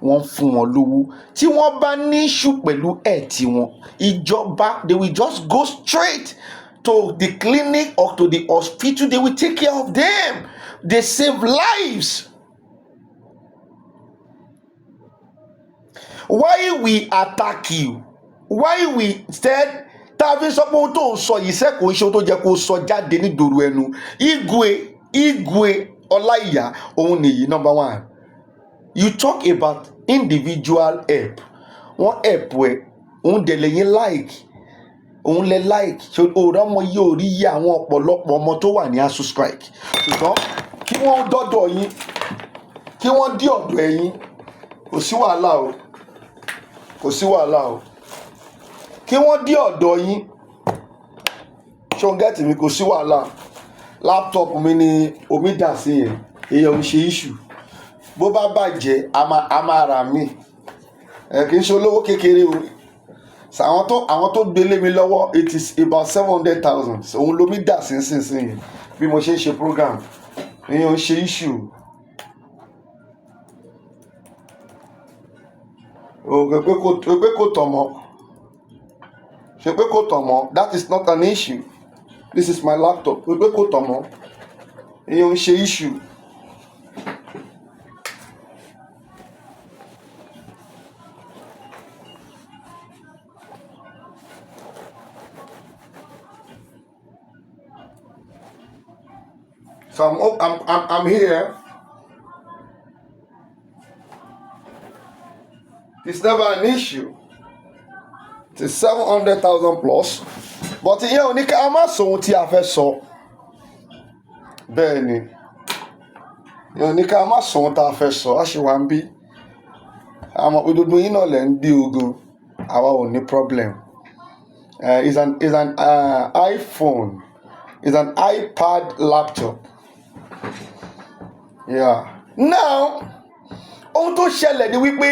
wọ́n ń fún wọn lówó. Tí wọ́n bá ní issue pẹ̀lú tí wọn, ìjọba, they will just go straight to the clinic or to the hospital. They will take care of them. They save lives. Why we attack you? Why we instead tàbí sọ pé ohun tó ń sọ yìí sẹ́kọ̀ọ́ iṣẹ́ tó jẹ́ kó sọ jáde nígboro ẹnu? Igwe Ọláìyá, òun nìyí number one. You talk about individual help. Wọ́n help ẹ̀, òun dẹ̀ lẹ́yìn òun lẹ ṣe òòrùn ọmọ yóò rí yí àwọn ọ̀pọ̀lọpọ̀ ọmọ tó wà ní ASUU strike. Ṣùgbọ́n kí wọ́n dọ́dọ̀ yín, kí wọ́n dí ọ̀dọ̀ ẹ̀yin, kò sí wàhálà o. Kí wọ́n dí ọ̀dọ̀ yín, ṣọ́ngẹ́tì mi, kò sí wàhálà. Laptop mi ni omi dà sí yẹn, èèyàn ń ṣe issue. Bó bá bàjẹ́ a máa rà mí. Kì í ṣe olówó kékeré o. Àwọn tó gbélé mi lọ́wọ́, it is about 700,000. Òun lomi dà sí yẹn bí mo ṣe ń ṣe program. Èèyàn ń ṣe issue. Ṣe pé kò tàn mọ́, that is not an issue. This is my laptop. Pé kò tàn mọ́, èèyàn ń ṣe issue. So I'm here. It's never an issue. It's 700,000 plus. But ìyẹn ò ní ká má sọ ohun tí a fẹ́ sọ. Bẹ́ẹ̀ ni. Ìyẹn ò ní ká má sọ ohun tí a fẹ́ sọ. A ṣe wá ń bí. Àmọ́ òdodo yín náà lẹ̀ ń bí ogun. Àwa ò ní problem. It's an iPhone. It's an iPad laptop. Yeah. Now, ohun tó ṣẹlẹ̀ ni wípé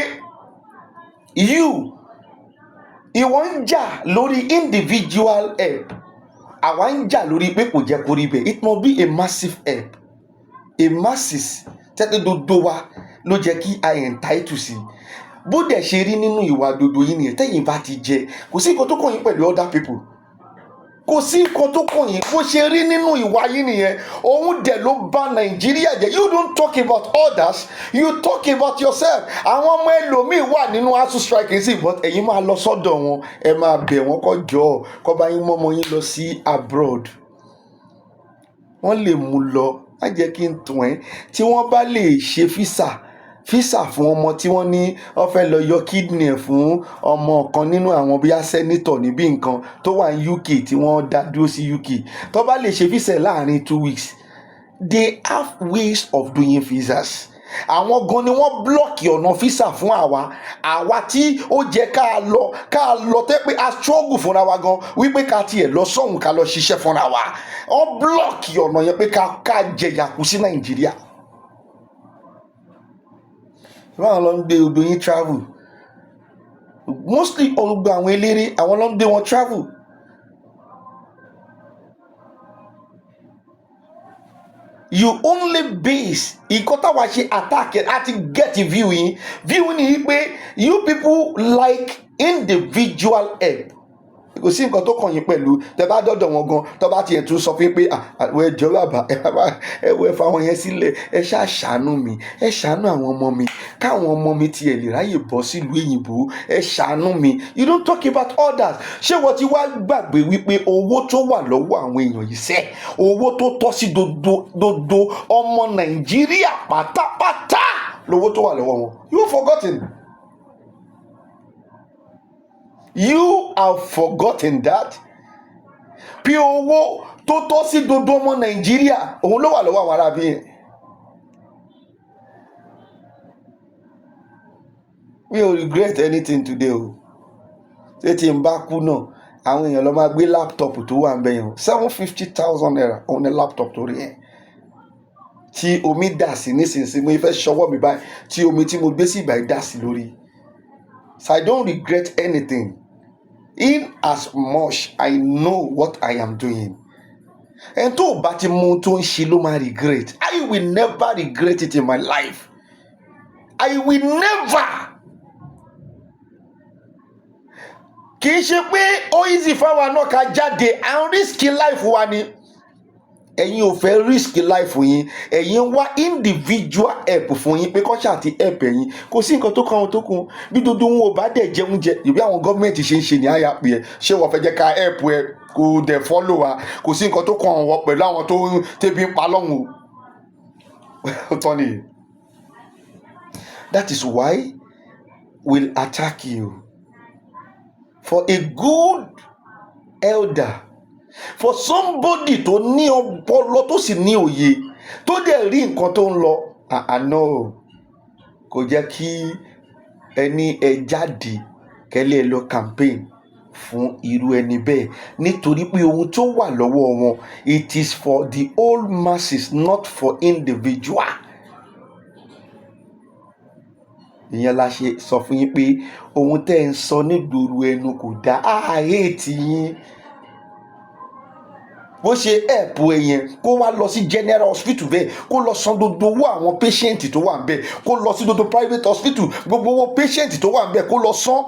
ìwọ ń jà lórí individual help. Àwa ń jà lórí pé kò jẹ́ kó rí bẹ́ẹ̀. It must be a massive help. A masses tẹ́tẹ́ dodo wa ló jẹ́ kí I entitle sí. Bó dẹ̀ ṣe rí nínú ìwà dodo yín nìyẹn. Tẹ́yìn bá ti jẹ, kò sí nǹkan tó kàn yín pẹ̀lú other people. Kò sí nǹkan tó kàn yín. Bó ṣe rí nínú ìwà yín nìyẹn. Òun dẹ̀ ló bà Nàìjíríà jẹ́. You don't talk about others, you talk about yourself. Àwọn ọmọ ẹlòmíì wà nínú ASUU strike sí, but ẹ̀yin máa lọ sọ́dọ̀ wọn, ẹ máa bẹ̀ wọ́n kó jọ̀ọ́ kó bá yín mọ́mọ́ yín lọ sí abroad. Wọ́n lè mú lọ, má jẹ́ kí n tún ẹ́. Tí wọ́n bá lè ṣe físà fún ọmọ tí wọ́n ní wọ́n fẹ́ lọ yọ kidney ẹ̀ fún ọmọ kan nínú àwọn bíi senator níbí nǹkan tó wà ní UK tí wọ́n dá dúró sí UK. Tó bá lè ṣe físà láàrin 2 weeks. They have ways of doing visas. Àwọn gan ni wọ́n blọ́ọ̀kì ọ̀nà físà fún àwa tí ó jẹ́ ká lọ tẹ́ pé a struggle fúnra wa gan wípé ká tiẹ̀ lọ sọ́hùn ká lọ ṣiṣẹ́ fúnra wa. Wọ́n blọ́ọ̀kì ọ̀nà yẹn pé ká jẹ̀yà kú sí Nàìjíríà. báwọn lọ ń gbé odò yín travel mostly gbogbo àwọn eléré àwọn ló ń gbé wọn travel. You only base nǹkan táwa ṣe attack àti get view yín ni pé you people like individual help. Kò sí nǹkan tó kàn yín pẹ̀lú tẹ bá dọ́dọ̀ wọn gan tó bá tiẹ̀ tún sọ fún yín pé àwọn ẹjọ́ bàbá ẹ wo ẹ fa àwọn yẹn sílẹ̀ ẹ ṣàánú mi ẹ ṣàánú àwọn ọmọ mi káwọn ọmọ mi tiẹ̀ lè ráyè bọ́ sílùú òyìnbó ẹ ṣàánú mi. You don't talk about others. Ṣé wọ́n ti wá gbàgbé wípé owó tó wà lọ́wọ́ àwọn èèyàn yìí sẹ́ owó tó tọ́ sí dodo ọmọ Nàìjíríà pátápátá lówó tó wà lọ́wọ́ wọn. You forgotten. You have forgotten that. Pé owó tó tọ́ sí dodo ọmọ Nàìjíríà òun ló wà lọ́wọ́ àwọn arábí yẹn. We don't regret anything today o. Ṣé tí n bá kú náà àwọn èèyàn lọ máa gbé láptọ̀pù tó wà ń bẹ̀ yẹn 750,000 naira òun ni láptọ̀pù tó rí yẹn. Tí omi dà sí nísinsìnyí mo fẹ́ ṣọwọ́ mi báyìí tí omi tí mo gbé sí ìbàyí dà sí lórí. So I don't regret anything. In as much I know what I am doing. And tó bá ti mú tó ń ṣe ló máa regret. I will never regret it in my life. I will never. Kì í ṣe pé ó easy fáwa náà ká jáde and risk life wa ni. Ẹ̀yin ò fẹ́ risk life yín ẹ̀yin wá individual help fún yín pé kọ́ṣà àti help ẹ̀yin kò sí nǹkan tó kàn wọ́n tó kún bí dodo wọn ò bá dẹ̀ jẹun jẹ ìbí àwọn gọ́ọ̀mẹ̀ntì ṣe ń ṣe ní àyà pé ẹ ṣé wọ́n fẹ́ jẹ́ ká help ẹ kò dẹ̀ follow wa kò sí nǹkan tó kàn wọ́n pẹ̀lú àwọn tó tẹ̀bi ń pa lọ́hùn ó tán nìyí. That is why we'll attack you for a good elder. For somebody tó ní ọpọlọ tó sì ní òye tó dẹ̀ rí nǹkan tó ń lọ àná kò jẹ́ kí ẹni ẹ jáde kẹ́lẹ́ lọ campaign fún irú ẹni bẹ́ẹ̀ nítorí pé ohun tó wà lọ́wọ́ wọn it is for the whole masses not for individual. Ìyẹn la ṣe sọ fún yín pé ohun tẹ́ ń sọ nígboro ẹnu kò dá ààyè tì yín. Bó ṣe ẹ̀pù ẹ̀yẹn kó wá lọ sí general hospital bẹ́ẹ̀ kó lọ san gbogbo owó àwọn patient tó wà níbẹ̀ kó lọ sí gbogbo private hospital gbogbo owó patient tó wà níbẹ̀ kó lọ san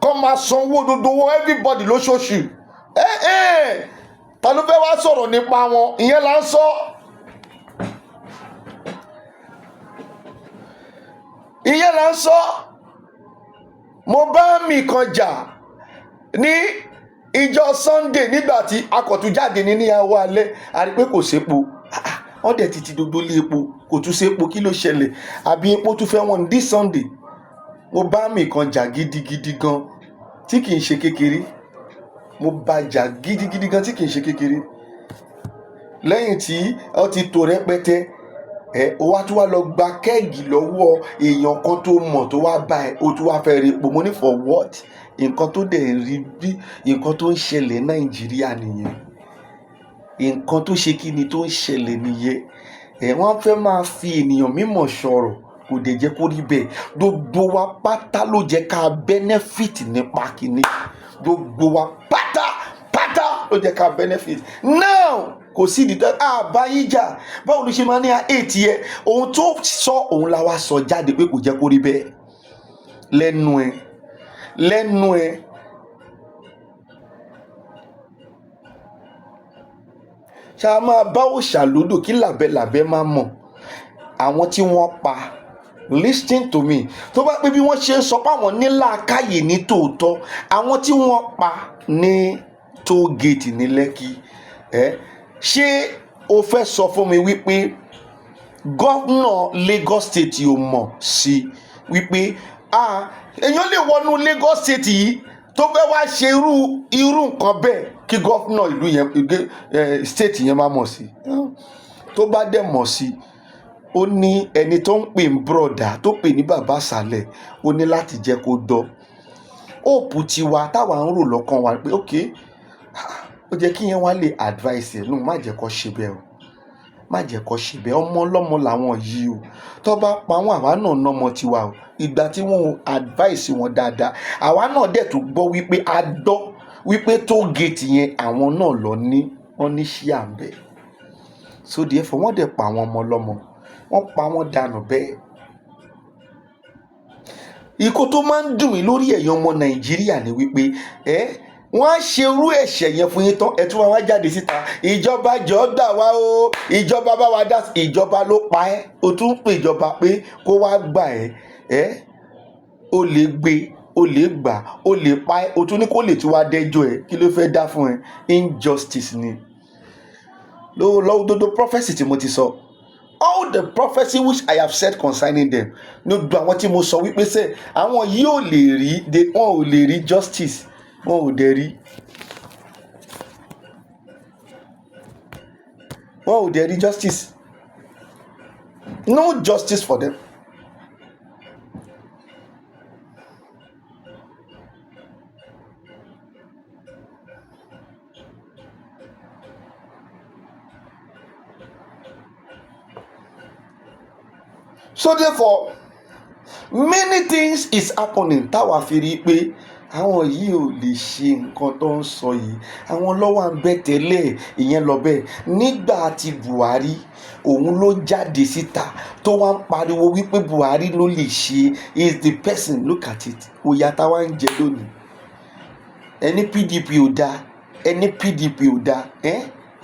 kó máa san owó gbogbo owó everybody lóṣooṣù. Ta ló fẹ́ wá sọ̀rọ̀ nípa wọn ìyẹn là ń sọ. Ìyẹn là ń sọ. Mo bá mi kan jà ní ìjọ Sunday nígbà tí akọ̀tún jáde ní àwọ̀ alẹ́ a rí pé kò sépo wọ́n dẹ̀ ti gbogbo lé epo kò tún sépo kí ló ṣẹlẹ̀ àbí epo tún fẹ́ wọ́n ní Sunday. Mo bá mi kan jà gidigidi gan tí kì í ṣe kékeré mo bá jà gidigidi gan tí kì í ṣe kékeré lẹ́yìn tí wọ́n ti tò rẹpẹtẹ ó wá tún wá lọ gba kẹ́ẹ̀gì lọ́wọ́ èèyàn kan tó mọ̀ tó wá bá ẹ ó tún wá fẹ́ rí epo mo ní for what. Nǹkan tó dẹ̀ rí bí nǹkan tó ń ṣẹlẹ̀ Nàìjíríà nìyẹn nǹkan tó ṣe kí ni tó ń ṣẹlẹ̀ nìyẹn wọ́n fẹ́ máa fi ènìyàn mímọ̀ sọ̀rọ̀ kò dẹ̀ jẹ́ kó rí bẹ́ẹ̀ gbogbo wa pátá ló jẹ́ ká benefit nípa kíní gbogbo wa pátá ló jẹ́ ká benefit. Now kò sí ìdíjọ́ àbáyíjà báwo ló ṣe máa ní àìtí ẹ ohun tó sọ òun la wá sọ jáde pé kò jẹ́ kó rí bẹ́ẹ̀ lẹ́nu ẹ ṣá máa bá òòṣà lódò kí làbẹ́làbẹ́ máa mọ̀ àwọn tí wọ́n pa listen to me tó bá pé bí wọ́n ṣe ń sọ pé àwọn ní làákàyè ní tòótọ́ àwọn tí wọ́n pa ní toll gate ní Lẹ́kì ṣé o fẹ́ sọ fún mi wípé gọ́vnà Lagos State yóò mọ̀ sí wípé èèyàn lè wọnú Lagos State yìí tó fẹ́ wá ṣe irú nǹkan bẹ́ẹ̀ kí gọ́fúnà ìlú yẹn state yẹn má mọ̀ sí tó bá dẹ̀ mọ̀ sí ó ní ẹni tó ń pè ní broda tó pè ní bàbá sàlẹ̀ ó ní láti jẹ́ kó dọ́ òpù tiwa táwa ń rò lọ́kàn wa pé ok ó jẹ́ kí yẹn wá lè advice ẹ̀ lóun má jẹ́ kó ṣe bẹ́ẹ̀ o má jẹ́ kó ṣe bẹ́ẹ̀. Ọmọ ọlọ́mọ làwọn yìí o, tó bá pa wọ́n àwa náà nọ́mọ tiwa o. Ìgbà tí wọ́n advice wọn dáadáa, àwa náà dẹ̀ tún gbọ́ wípé a gbọ́ wípé toll gate yẹn àwọn náà wọ́n ní ṣíà ń bẹ̀. So therefore wọ́n dẹ̀ pa àwọn ọmọ ọlọ́mọ, wọ́n pa wọ́n dànù bẹ́ẹ̀. Ìkó tó máa ń dùn mí lórí ẹ̀yin ọmọ Nàìjíríà ni wípé wọ́n á ṣe irú ẹ̀ṣẹ̀ yẹn fún yín tán, ẹ tún wá jáde síta, ìjọba jọ̀ọ́ gbà wá o, ìjọba bá wa dá sí. Ìjọba ló pa ẹ́, o tún ń pè ìjọba pé kó wá gbà ẹ́. O lè gbé, o lè gbà, o lè pa ẹ́, o tún ní kó lè tún wá dẹ́jọ́ ẹ̀. Kí ló fẹ́ dá fún ẹ? Injustice ni. Lọ́wọ́ prophecy tí mo ti sọ, all the prophecy which I have said concerning them, ní gbogbo àwọn tí mo sọ wípé sẹ́ àwọn yìí ò lè rí, wọn ò lè rí justice, wọn ò dẹ̀ rí. Wọn ò dẹ̀ rí justice. No justice for them. So therefore, many things is happening táwa fi rí pé àwọn yìí ò lè ṣe nǹkan tó ń sọ yìí. Àwọn lọ́wọ́ à ń bẹ̀ tẹ́lẹ̀, ìyẹn lọ bẹ́ẹ̀. Nígbà tí Buhari, òun ló jáde síta tó wá ń pariwo wípé Buhari ló lè ṣe, is the person. Look at it. Òyà táwa ń jẹ lónìí. Ẹni PDP ò dáa, ẹni PDP ò dáa.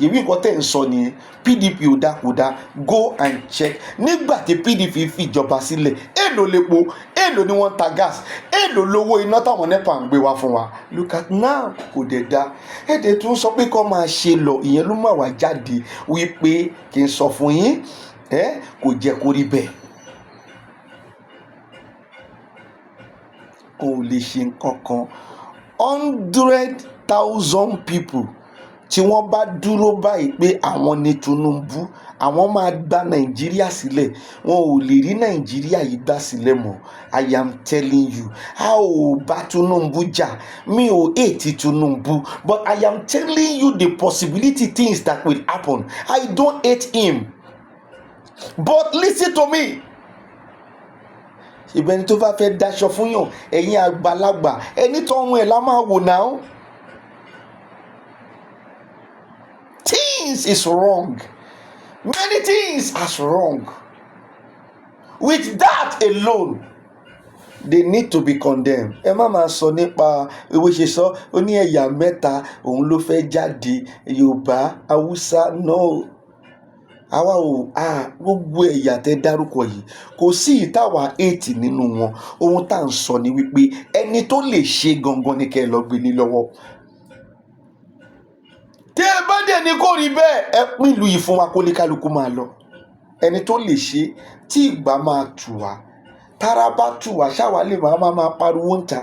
Ìwé nǹkan tẹ̀ ń sọ nìyẹn. PDP ò dáa kò dáa, go and check. Nígbà tí PDP fi ìjọba sílẹ̀, èlò lepo, èlò ni wọ́n ta gas, èlò lówó iná táwọn NEPA ń gbé wá fún wa. Look at now, kò dẹ̀ dáa. Ẹ̀dẹ̀ tún sọ pé kó máa ṣe lọ, ìyẹn ló máa wá jáde wípé kí n sọ fún yín, kò jẹ́ kó rí bẹ́ẹ̀. Kò lè ṣe nǹkan kan. 100,000 people tí wọ́n bá dúró báyìí pé àwọn ní Tinubu, àwọn máa gba Nàìjíríà sílẹ̀, wọn ò lè rí Nàìjíríà yìí gbà sílẹ̀ mọ́. I am telling you, a ò bá Tinubu jà, mi ò hate Tinubu, but I am telling you the possibility things that will happen. I don't hate him, but listen to me. Ìbẹ̀ni tó bá fẹ́ daṣọ fún yàn, ẹ̀yin àgbàlagbà, ẹni tó ń ẹ̀ la máa wò náà. Things is wrong. Many things are wrong. With that alone, they need to be condemned. Ẹ má máa sọ nípa ìwé ṣe sọ, ó ní ẹ̀yà mẹ́ta òun ló fẹ́ jáde, Yorùbá, Haúsá, no. Àwa ò gbogbo ẹ̀yà tẹ́ dárúkọ yìí, kò sí ìtawà 8 nínú wọn. Ohun tá à ń sọ ni wípé ẹni tó lè ṣe gangan ni kẹ́ ẹ lọ gbé ní lọ́wọ́. Tí ẹ bá dẹ̀ ní kó rí bẹ́ẹ̀, ẹ pín ìlú yìí fún wa kó ní kálukú máa lọ. Ẹni tó lè ṣe tí ìgbà máa tù wá, tára bá tù wá, ṣáwa lè máa pariwo ń ta.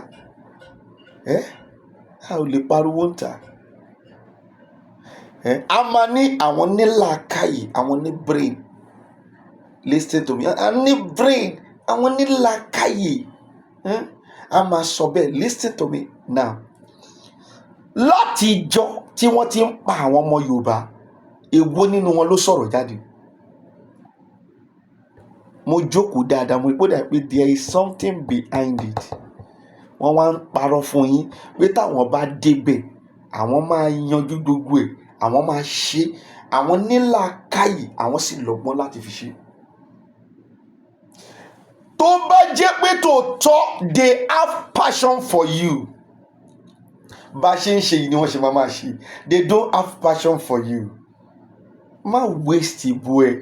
A ò lè pariwo ń ta. A máa ní àwọn ní làákàyè, àwọn ní brain. Listen to me. A ní brain, àwọn ní làákàyè. A máa sọ bẹ́ẹ̀. Listen to me now. Láti ìjọ tí wọ́n ti ń pa àwọn ọmọ Yorùbá, èwo nínú wọn ló sọ̀rọ̀ jáde? Mo jókòó dáadáa, mo rí pé there is something behind it. Wọ́n wá ń parọ́ fún yín pé táwọn bá débẹ̀, àwọn máa yanjú gbogbo ẹ̀, àwọn máa ṣe, àwọn ní làákàyè, àwọn sì lọ́gbọ́n láti fi ṣe. Tó bá jẹ́ pé tòótọ́ they have passion for you, bá ṣe ń ṣe yìí ni wọ́n ṣe máa ṣe. They don't have passion for you. Má waste ìbò ẹ̀.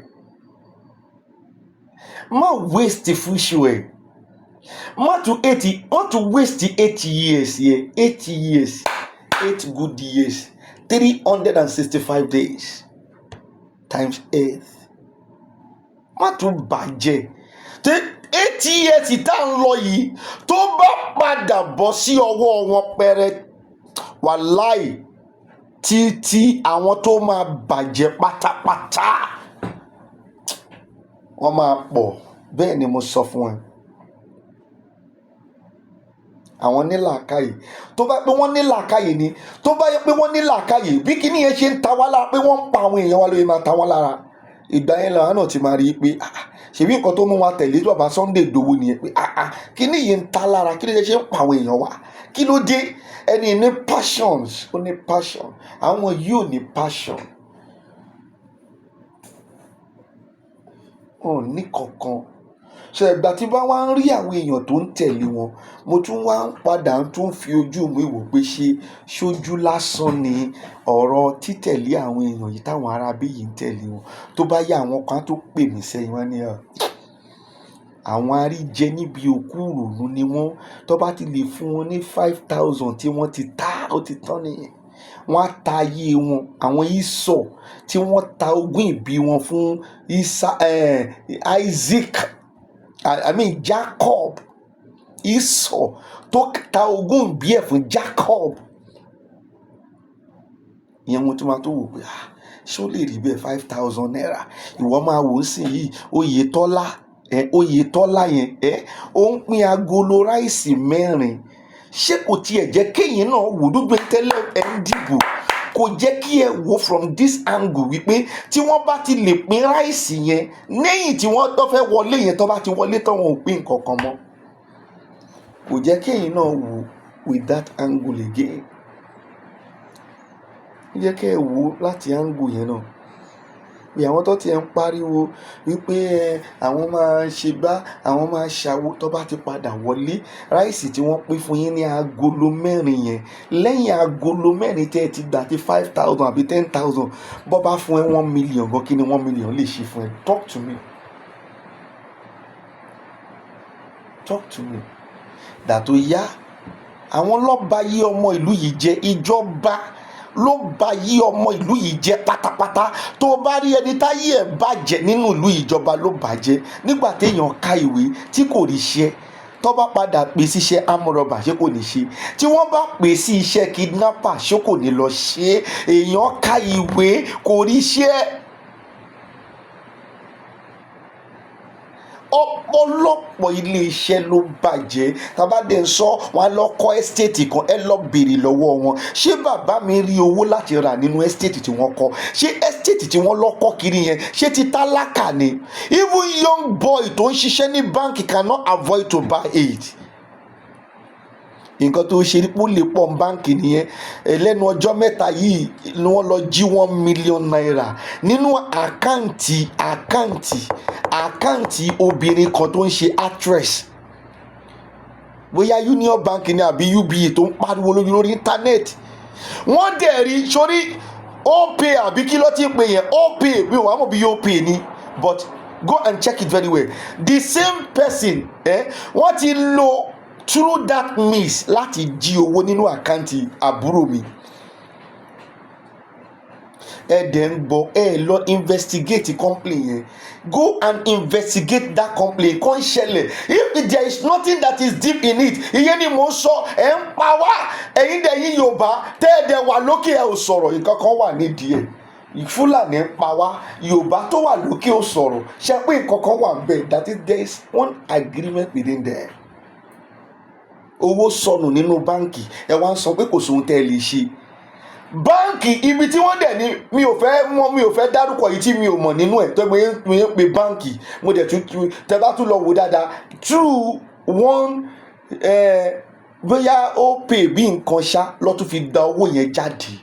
Má waste fúnṣù ẹ̀. Má tún waste 8 years here. 8 years. 8 good years. 365 days. Times 8. Má tún bàjẹ́. 8 years ìta ń lọ yìí tó bá padà bọ́ sí ọwọ́ wọn pẹrẹ, wàláì títí àwọn tó máa bàjẹ́ pátápátá wọ́n máa pọ̀. Bẹ́ẹ̀ ni mo sọ fún ẹ. Àwọn ní làákàyè. Tó bá pé wọ́n ní làákàyè ni, tó bá yẹ pé wọ́n ní làákàyè, bí kíní yẹn ṣe ń ta wá lára pé wọ́n ń pa àwọn èèyàn wa lóye máa ta wọ́n lára. ìgbà yẹn làwọn náà ti máa rí i pé ṣèbí nǹkan tó mú wa tẹ̀lé bàbá Sunday Igboho nìyẹn pé kí ni yìí ń ta lára, kí ló ṣe ń pa àwọn èèyàn wa, kí ló dé. Ẹni ní passions, ó ní passion, àwọn yìí ò ní passion, wọn ò ní kankan. Ṣé ìgbà tí bá wá ń rí àwọn èèyàn tó ń tẹ̀lé wọn, mo tún wá ń padà tún fi ojú mi wò pé ṣojú lásán ni ọ̀rọ̀ títẹ̀lé àwọn èèyàn yìí táwọn arábí yìí ń tẹ̀lé wọn. Tó bá yá àwọn kan tó pè mí sẹ́yìn wá ní àwọn àríjẹ níbi òkú ìrònú ni wọ́n, tó bá ti lè fún wọn ní 5,000 tí wọ́n ti ta, ó ti tán nìyẹn. Wọ́n á ta ayé wọn, àwọn Ísọ̀ tí wọ́n ta ogún ìbí wọn fún Jacob. Ísọ̀ tó ta ogún ìbí ẹ̀ fún Jacob. Ìyẹn mo tún máa tó wò pé ṣé ó lè rí bẹ́ẹ̀ 5,000 naira. Ìwọ máa wò ó sí yìí, Oyètọ́lá yẹn ó ń pín agolo ráìsì 4. Ṣé kò tiẹ̀ jẹ́ kéyìn náà wò Dúgbẹ́ tẹ́lẹ̀ ẹ̀ ń dìbò, kò jẹ́ kí ẹ wò from this angle wípé tí wọ́n bá ti lè pín ráìsì yẹn lẹ́yìn tí wọ́n tó fẹ́ wọlé yẹn, tó bá ti wọlé tán wọn ò pín nǹkan kan mọ́. Kò jẹ́ kéyìn náà wò with that angle again. Ó jẹ́ kẹ́ ẹ wò láti angle yẹn náà. Pé àwọn tó ti ń pariwo wípé àwọn máa ṣe bá, àwọn máa ṣàwo, tó bá ti padà wọlé ráìsì tí wọ́n pín fún yín ní agolo 4 yẹn, lẹ́yìn agolo 4 tẹ́ ẹ ti gbà ti 5,000 àbí 10,000, bọ́ bá fún ẹ 1 million gan, kí ni 1 million lè ṣe fún ẹ? Talk to me. Dàtó yá àwọn lọ́ba yí ọmọ ìlú yìí jẹ́, ìjọba ló ba yí ọmọ ìlú yìí jẹ́ pátápátá. Tó bá rí ẹni táyé ẹ̀ bàjẹ́ nínú ìlú ìjọba ló bàjẹ́. Nígbà téèyàn ka ìwé tí kò rí iṣẹ́, tó bá padà pè sí iṣẹ́ amúrọ̀bà ṣé kò ní ṣe? Tí wọ́n bá pè sí iṣẹ́ kidnapper ṣé kò ní lọ ṣe? Èèyàn ka ìwé kò rí iṣẹ́. Ọ̀pọ̀lọpọ̀ ilé iṣẹ́ ló bàjẹ́. Tàbá dẹ̀ ń sọ wọn á lọ kọ́ ẹ́stéètì kan, ẹ lọ béèrè lọ́wọ́ wọn. Ṣé bàbá mi rí owó láti rà nínú ẹ́stéètì tí wọ́n kọ́? Ṣé ẹ́stéètì tí wọ́n lọ kọ́ kiri yẹn ṣé ti tálákà ni? Even young boy tó ń ṣiṣẹ́ ní báńkì cannot avoid to buy it. Nǹkan tó ṣe ní pólè pọ̀ ní báńkì nìyẹn. Lẹ́nu ọjọ́ mẹ́ta yìí ni wọ́n lọ jí 1 million naira nínú àkáǹtì obìnrin kan tó ń ṣe actress. Bóyá Union Bank ni àbí UBA tó ń pariwo lórí íńtánẹ́ẹ̀tì. Wọ́n dẹ̀ rí sórí Opay àbí kí ló ti ń pè yẹn, Opay, mi ò wá mọ̀ bí Opay ni, but go and check it very well. The same person wọ́n ti lo through that means láti jí owó nínú àkáǹtì àbúrò mi. Ẹ dẹ̀ ń gbọ́, ẹ lọ investigate company yẹn. Go and investigate that company. Kò ń ṣẹlẹ̀. If there is nothing that is deep in it, ìyẹn ni mò ń sọ. Ẹ ń pa wá. Ẹ̀yin dẹ̀ yín Yorùbá tẹ́ ẹ dẹ̀ wà lókè ẹ ò sọ̀rọ̀, nǹkan kan wà nídìí ẹ̀. Fúlàní ń pa wá, Yorùbá tó wà lókè ò sọ̀rọ̀. Ṣé pé nǹkan kan wà bẹ́ẹ̀? That is, there is one agreement within there. Owó sọnù nínú báǹkì, ẹ wá ń sọ pé kò sóhun tẹ́ ẹ lè ṣe. Báǹkì ibi tí wọ́n dẹ̀ ní mi ò fẹ́ dárúkọ yìí tí mi ò mọ̀ nínú ẹ̀ tó gbé mi ń pe báǹkì. Mo dẹ̀ tún tẹ́ bá tún lọ wò dáadáa through one bóyá ó pè bí nǹkan ṣá lọ́ tún fi gba owó yẹn jáde.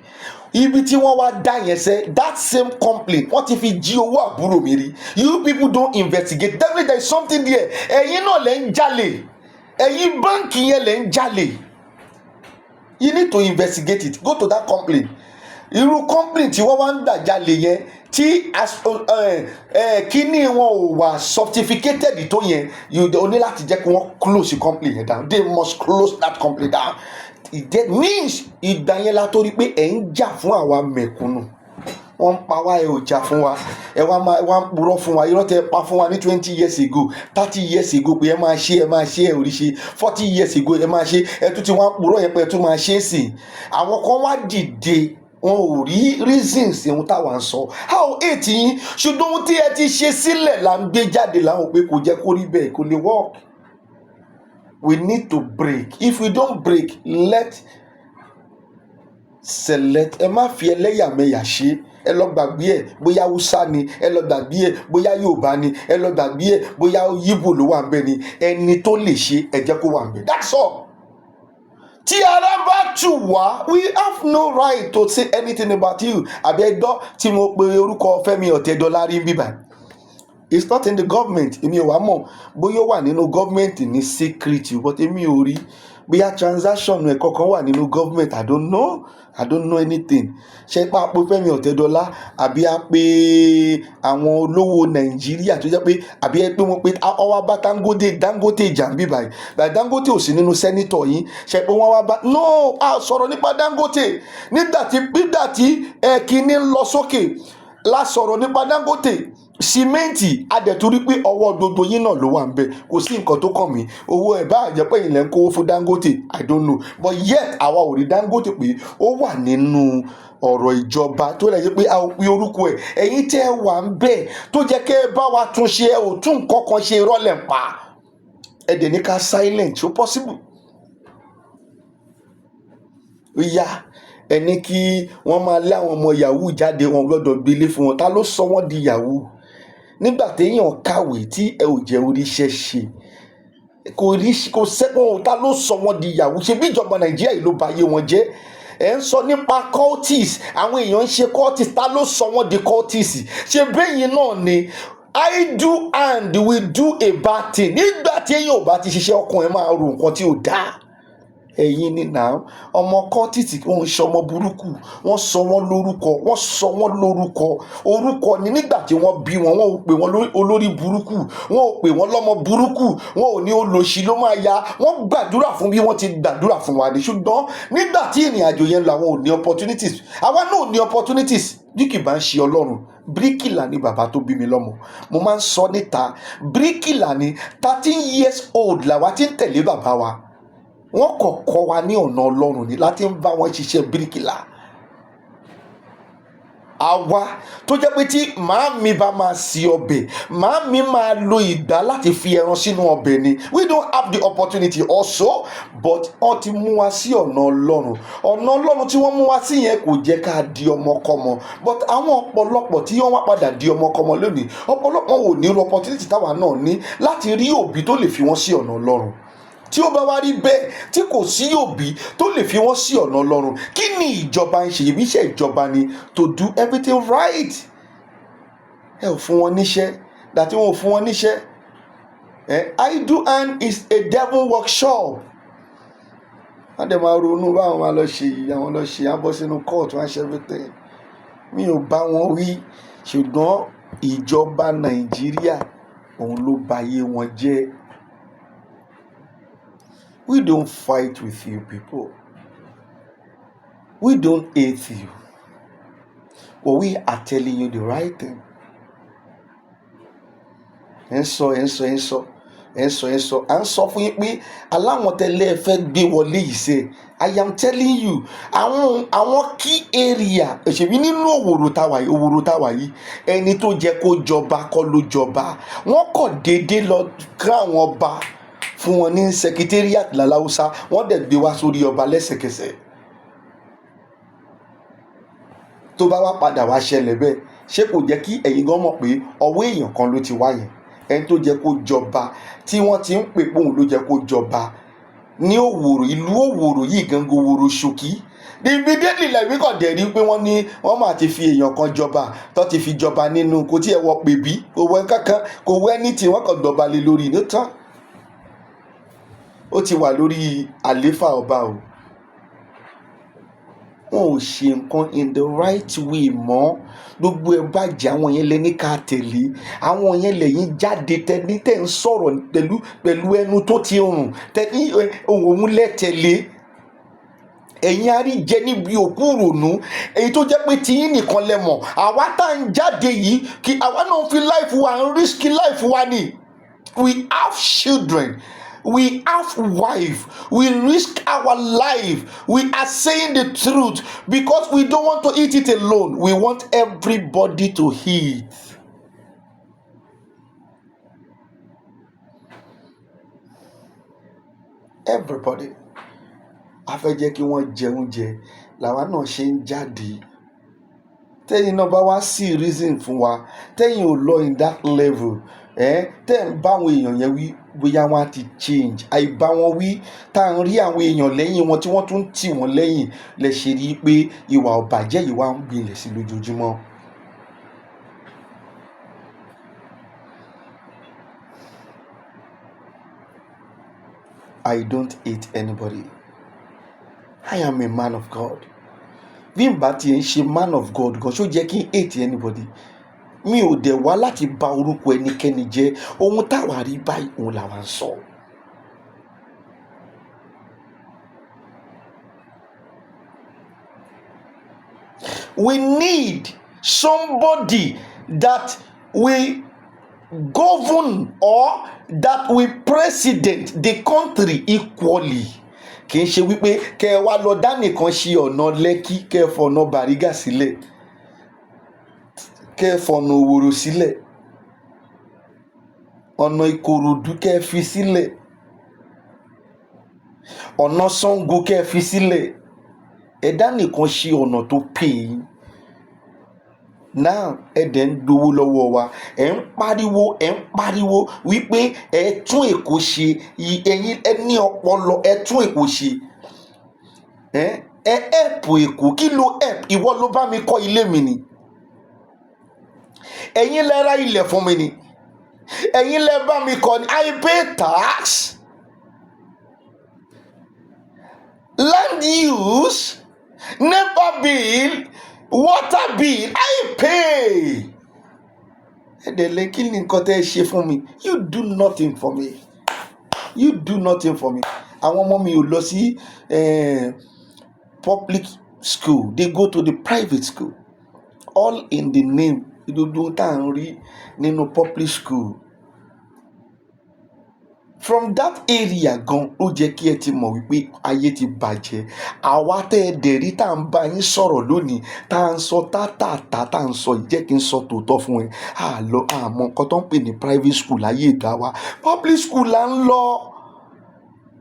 Ibi tí wọ́n wá dá yẹn sẹ́, that same complaint wọ́n ti fi jí owó àbúrò mi rí. You people don't investigate. Definitely there is something there. Ẹ̀yin náà lẹ́ ń jalè. Ẹ̀yin báǹkì yẹn lẹ́ ń jalè. You need to investigate it. Go to that complaint. Irú complaint tí wọ́n wá ń gbà jalè yẹn tí kíní wọn ò wà sophisticated tó yẹn, o ní láti jẹ́ kí wọ́n close complaint yẹn down. They must close that complaint down. It means ìgbà yẹn la torí pé ẹ̀ ń jà fún àwa mẹ̀kúnnù. Wọ́n ń pa wá, ẹ ò jà fún wa. Ẹ wá ń purọ́ fún wa. Irọ́ tẹ pa fún wa ní 20 years ago, 30 years ago pé ẹ máa ṣe ẹ ò rí ṣe. 40 years ago ẹ máa ṣe, ẹ tún ti wá ń purọ́ yẹn pé ẹ tún máa ṣe é sìn. Àwọn kan wá dìde, wọn ò rí reasons ohun táwa ń sọ. A ò hate yín, ṣùgbọ́n ohun tí ẹ ti ṣe sílẹ̀ là ń gbé jáde láwọn pé kò jẹ́ kó rí bẹ́ẹ̀, kò lè work. We need to break. If we don't break, select. Ẹ má fi ẹlẹ́yàmẹ̀yà ṣe. ẹ lọ gbàgbé ẹ̀ bóyá Hausa ni, ẹ lọ gbàgbé ẹ̀ bóyá Yorùbá ni, ẹ lọ gbàgbé ẹ̀ bóyá Yíbò ló wà ń bẹ ni, ẹni tó lè ṣe ẹ jẹ́ kó wà ń bẹ. That's all. Tí ara bá tù wá, we have no right to say anything about you. Àbí ẹgbọ́ tí mo pe orúkọ Fẹ́mi Ọ̀tẹ́dọ́lá rí bíbá. It's not in the government. Èmi ò wá mọ̀ bóyá ó wà nínú government ní secret, but èmi ò rí bóyá transaction ẹ̀ kankan wà nínú government. I don't know anything. Ṣé pa pé Fẹ́mi Ọ̀tẹ́dọ́lá àbí a pé àwọn olówó Nàìjíríà tó jẹ́ pé àbí ẹ pé wọ́n pé ọwọ́ bá Dangote jàǹbí báyìí Dangote ò sí nínú sẹ́nitọ̀ yín, ṣe pé wọ́n wá bá no a sọ̀rọ̀ nípa Dangote nígbà tí kínní lọ sókè la sọ̀rọ̀ nípa Dangote sìmẹ́ǹtì adẹ̀túrí pé ọwọ́ gbogbo yín náà ló wà ń bẹ, kò sí nǹkan tó kàn mí. Owó ẹ̀ bá àjẹpẹ́ ilẹ̀ ń kówó fún Dangote, I don't know, but yet àwa ò rí Dangote pé ó wà nínú ọ̀rọ̀ ìjọba tó lè jẹ́ pé a ò pe orúkọ ẹ̀. Ẹ̀yin tẹ́ ẹ wà ń bẹ tó jẹ́ kẹ́ ẹ bá wa tún ṣe ẹ ò tún nǹkan kan ṣe rọ́lẹ̀ ń pa ẹ dẹ̀ ní ká silent ṣó possible. Ó yá ẹni kí wọ́n máa lé àwọn ọmọ yahoo jáde, wọn gbọ́dọ̀ gbélé fún wọn. Ta ló sọ wọ́n di yahoo? Nígbà téèyàn kàwé tí ẹ ò jẹ́ oríṣẹ́ ṣe kò sẹ́kọ̀ọ́, ta ló sọ wọ́n di yahoo? Ṣe bí ìjọba Nàìjíríà yìí ló ba ayé wọn jẹ́. Ẹ ń sọ nípa cultists, àwọn èèyàn ń ṣe cultists, ta ló sọ wọ́n di cultists? Ṣe bẹ́yìn náà ni I do and we do a bad thing. Nígbà tí èèyàn ò bá ti ṣiṣẹ́ ọkàn ẹ máa ro nǹkan tí ò dáa. Ẹ̀yin ni náà ọmọ cultist wọn ń ṣọmọ burúkú, wọ́n sọ wọ́n lórúkọ orúkọ ni. Nígbà tí wọ́n bí wọn ò pè wọ́n olórí burúkú, wọn ò pè wọ́n lọ́mọ burúkú, wọn ò ní olòṣì ló máa ya. Wọ́n gbàdúrà fún bí wọ́n ti gbàdúrà fún wa ni. Ṣùgbọ́n nígbà tí ìrìn àjò yẹn lọ àwọn ò ní opportunities, àwa náà ò ní opportunities. Bí kì bá ń ṣe Ọlọ́run, bíríkìlà ni bàbá tó bí mi lọ́mọ. Mo máa ń sọ níta, bíríkìlà ni 13 years old làwa ti ń tẹ̀lé bàbá wa. Wọ́n kọ̀kọ́ wa ní ọ̀nà Ọlọ́run ni láti ń bá wọn ṣiṣẹ́ bíríkìlà. Àwa tó jẹ́ pé tí màámi bá máa sè ọbẹ̀, màámi máa lo ìgbá láti fi ẹran sínú ọbẹ̀ ni. We don't have the opportunity also, but wọ́n ti mú wa sí ọ̀nà Ọlọ́run. Ọ̀nà Ọlọ́run tí wọ́n mú wa sí yẹn kò jẹ́ ká di ọmọkọ́mọ, but àwọn ọ̀pọ̀lọpọ̀ tí wọ́n wá padà di ọmọkọ́mọ lónìí, ọ̀pọ̀lọpọ̀ ò ní opportunity táwa náà ní láti rí òbí tó lè fi wọ́n sí ọ̀nà Ọlọ́run. Tí ó bá wá rí bẹ́ẹ̀ tí kò sí òbí tó lè fi wọ́n sí ọ̀nà Ọlọ́run, kí ni ìjọba ń ṣe? Ibi iṣẹ́ ìjọba ni to do everything right. Ẹ ò fún wọn níṣẹ́, dàtí wọn ò fún wọn níṣẹ́. I do and is a devil workshop. Wọ́n dẹ̀ máa ronú báwọn máa lọ ṣe yìí, àwọn lọ ṣe á bọ́ sínú court, wọ́n á ṣe everything. Mi ò bá wọn wí, ṣùgbọ́n ìjọba Nàìjíríà òun ló ba ayé wọn jẹ́. We don't fight with you people. We don't hate you. But we are telling you the right thing. À ń sọ fún yín pé aláwọn tẹ́lẹ̀ fẹ́ gbé wọlé yìí ṣe. I am telling you, àwọn key area ṣèbí nínú òwòrò táwa yìí, ẹni tó jẹ́ kó jọba kọ́ ló jọba. Wọ́n kọ̀ déédéé lọ ká àwọn ọba fún wọn ní secretariat lálàúsá, wọ́n dẹ̀ gbé wá sórí ọba lẹ́sẹ̀kẹsẹ̀. Tó bá wá padà wá ṣẹlẹ̀ bẹ́ẹ̀, ṣé kò jẹ́ kí ẹ̀yin gan mọ̀ pé ọwọ́ èèyàn kan ló ti wá yẹn? Ẹni tó jẹ́ kó jọba tí wọ́n ti ń pè pé òun ló jẹ́ kó jọba ní òwòrò, ìlú òwòrò yìí gangan òwòrò ṣòkí. Immediately lẹ́bí kàn dẹ̀ rí pé wọ́n máa ti fi èèyàn kan jọba tó ti fi jọba nínú kò tí ẹ wọ pè bí kò wọ kankan kò wọ ẹni tí wọ́n kàn gbọba lé lórí ní tán. Ó ti wà lórí àléfà ọba o. Wọn ò ṣe nǹkan in the right way mọ́. Gbogbo ẹ bàjẹ́, àwọn yẹn lẹ ní ká tẹ̀lé, àwọn yẹn lẹ́yìn jáde tẹ́ni tẹ́ ń sọ̀rọ̀ pẹ̀lú ẹnu tó ti rùn tẹ́ni òun lẹ́tẹ̀lé. Ẹ̀yin àríjẹ níbi òkú rònú, èyí tó jẹ́ pé tiyín nìkan lẹ mọ̀. Àwa tá ń jáde yìí kí àwa náà fi life wa ń risk life wa ni. We have children. We have wife. We risk our life. We are saying the truth because we don't want to eat it alone. We want everybody to eat. Everybody. A fẹ́ jẹ́ kí wọ́n jẹ oúnjẹ làwa náà ṣe ń jáde. tẹ́yìn náà bá wá sí reason fún wa, tẹ́yìn ò lọ in that level, tẹ́ ń bá àwọn èèyàn yẹn wí bóyá wọ́n á ti change. Àìbá wọn wí tá à ń rí àwọn èèyàn lẹ́yìn wọn tí wọ́n tún ń tì wọ́n lẹ́yìn lẹ ṣe rí i pé ìwà ọ̀bàjẹ́ yìí wá ń gbilẹ̀ sí lójoojúmọ́. I don't hate anybody. I am a man of God. Bí n bá tiẹ̀ ń ṣe man of God gan, ṣó jẹ́ kí n hate anybody? Mi ò dẹ̀ wá láti bà orúkọ ẹnikẹ́ni jẹ́. Ohun táwa rí báyìí òun làwa ń sọ. We need somebody that will govern or that will president the country equally. Kì í ṣe wípé kẹ ẹ wá lọ dá nìkan ṣe ọ̀nà Lẹ́kí, kẹ ẹ fọ̀nà Bàrígà sílẹ̀, kẹ ẹ fọ̀nà Òwòrò sílẹ̀, ọ̀nà Ìkòròdú kẹ ẹ fi sílẹ̀, ọ̀nà Ṣàngó kẹ ẹ fi sílẹ̀. Ẹ dá nìkan ṣe ọ̀nà tó pè yín. Now ẹ dẹ̀ ń gbowó lọ́wọ́ wa, ẹ ń pariwo wípé ẹ tún Èkó ṣe, ẹ̀yin ẹ ní ọpọlọ, ẹ tún Èkó ṣe. Ẹ ẹ̀pù Èkó, kí ló ẹ̀p? Ìwọ ló bá mi kọ́ ilé mi ni. Ẹ̀yin lẹ ra ilẹ̀ fún mi ni. Ẹ̀yin lẹ bá mi kọ́ ni. I pay tax, land use, NEPA bill, water bill, I pay. Ẹ̀dẹ̀lẹ̀ kí ni nǹkan tẹ́ ẹ ṣe fún mi? You do nothing for me. You do nothing for me. Àwọn ọmọ mi ò lọ sí public school, they go to the private school, all in the name gbogbo tá à ń rí nínú public school. From that area gan ó jẹ́ kí ẹ ti mọ̀ wípé ayé ti bàjẹ́. Àwa tẹ́ ẹ dẹ̀ rí tá à ń bá yín sọ̀rọ̀ lónìí, tá à ń sọ tá à ń sọ yìí, jẹ́ kí n sọ tòótọ́ fún ẹ. Àmọ́ nǹkan tó ń pè ní private school láyé ìgbà wa, public school là ń lọ.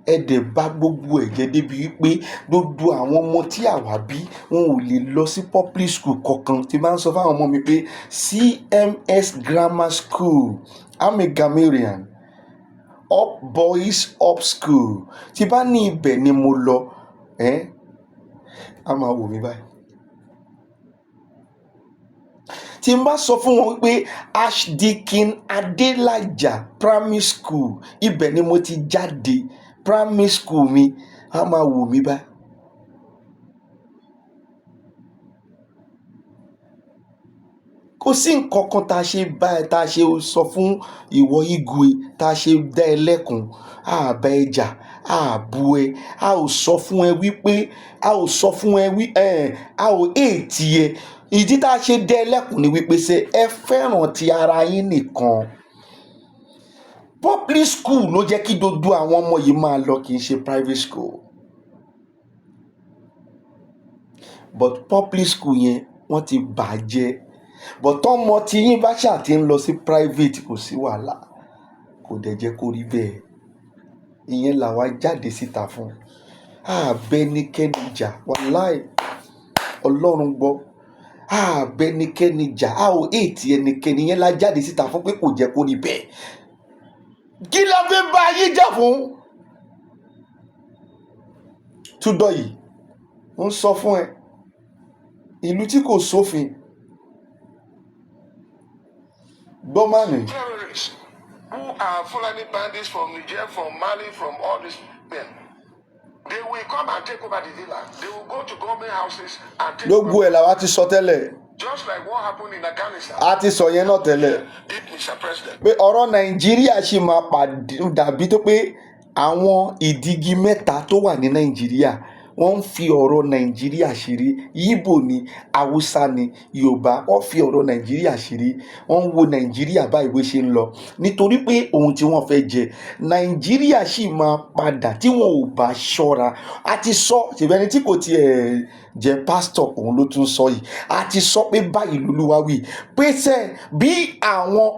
Ẹ dẹ̀ bá gbogbo ẹ̀ jẹ́ débi wípé gbogbo àwọn ọmọ tí àwa bí wọn ò lè lọ sí public school kankan. Tí máa ń sọ fáwọn ọmọ mi pé CMS Grammar School, I'm a grammarian, up boys up school, tí bá ní ibẹ̀ ni mo lọ, a máa wò mí báyìí. Tí n bá sọ fún wọn wípé Archdeacon Adelaja primary school, ibẹ̀ ni mo ti jáde, primary school mi, a máa wò mí báyìí. Kò sí nǹkan kan tá a ṣe báyìí, tá a ṣe sọ fún ìwọ Igwe, tá a ṣe dá ẹ lẹ́kun, a bá ẹ jà, a bú ẹ, a ò sọ fún ẹ wípé, a ò èètì ẹ. Ìdí tá a ṣe dá ẹ lẹ́kun ni wípé ṣé ẹ fẹ́ràn ti ara yín nìkan. Public school ló jẹ́ kí gbogbo àwọn ọmọ yìí máa lọ, kì í ṣe private school. But public school yẹn wọ́n ti bàjẹ́. But tọ́mọ tí yín bá ṣáà ti ń lọ sí private, kò sí wàhálà, kò dẹ̀ jẹ́ kó rí bẹ́ẹ̀. Ìyẹn làwa jáde síta fún. Àbẹ́nikẹ́ni jà, wàláì Ọlọ́run gbọ́. Àbẹ́nikẹ́ni jà, a ò èètì ẹnikẹ́ni. Ìyẹn la jáde síta fún pé kò jẹ́ kó rí bẹ́ẹ̀. Kí la fẹ́ bá ayé jà fún? Túndọ̀ yìí ń sọ fún ẹ, ìlú tí kò sófin. Gbọ́mánì. Terrorists who are Fulani bandits from Niger, from Mali, from all these men, they will come and take over the villa. They will go to government houses and take over. Gbogbo ẹ̀ làwa ti sọ tẹ́lẹ̀. Just like what happened in Afghanistan. A ti sọ yẹn náà tẹ́lẹ̀. Mr. President. Pé ọ̀rọ̀ Nàìjíríà ṣì máa dàbí tó pé àwọn ìdígi mẹ́ta tó wà ní Nàìjíríà wọ́n ń fi ọ̀rọ̀ Nàìjíríà ṣeré. Yíbò ni, Haúsá ni, Yorùbá, wọ́n fi ọ̀rọ̀ Nàìjíríà ṣeré. Wọ́n ń wo Nàìjíríà báyìí bó ṣe ń lọ. Nítorí pé ohun tí wọ́n fẹ́ jẹ, Nàìjíríà ṣì máa padà tí wọn ò bá ṣọ́ra. A ti sọ, ṣèbẹ́ni tí kò tiẹ̀ jẹ́ pásítọ̀, òun ló tún sọ yìí. A ti sọ pé báyìí l'Olúwa wí. Pé bí àwọn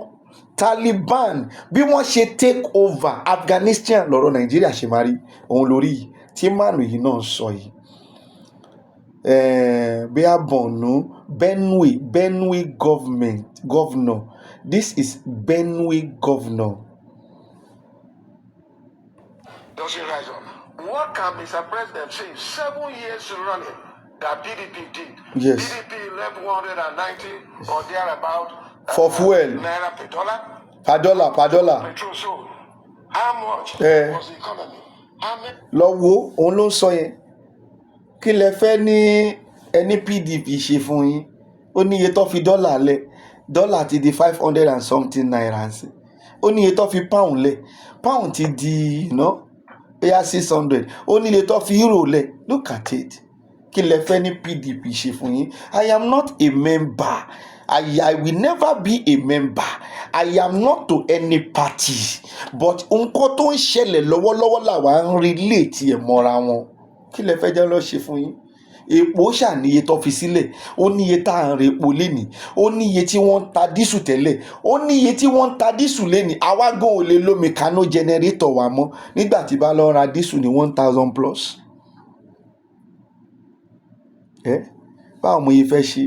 Taliban bí wọ́n ṣe take over Afghanistan lọ́rọ̀ Nàìjíríà ṣe máa rí, òun lórí yìí tí mànù yìí náà sọ yìí. bóyá Borno, Benue governor. This is Benue governor. Doesn't rise up. What can Mr. President say 7 years running that PDP did? Yes. PDP left 190 or thereabout For fuel. naira per dollar. Per dollar. Petrol sold. How much was the economy? How many? Lọ wo òun ló ń sọ yẹn. Kí lẹ fẹ́ ní ẹni PDP ṣe fún yín? Ó ní iye tó fi dọ́là lẹ̀. Dọ́là ti di 500 and something naira sí. Ó ní iye tó fi pound lẹ̀. Pound ti di, bóyá 600. Ó ní iye tó fi euro lẹ̀. Look at it. Kí lẹ fẹ́ ní PDP ṣe fún yín? I am not a member. I will never be a member. I am not to any party. But nǹkan tó ń ṣẹlẹ̀ lọ́wọ́lọ́wọ́ làwa ń relate ẹ̀ mọ́ra wọn. Kí lẹ fẹ́ jẹ́ lọ ṣe fún yín? Epo ṣàníye tó fi sílẹ̀. Ó ní iye tá à ń re epo lénìí. Ó ní iye tí wọ́n ń ta dísù tẹ́lẹ̀. Ó ní iye tí wọ́n ń ta dísù lénìí. Àwa gan ò lè lo mechano generator wa mọ́ nígbà tí bá lọ ra dísù ní 1000 plus. Báwo mo yẹ fẹ́ ṣe?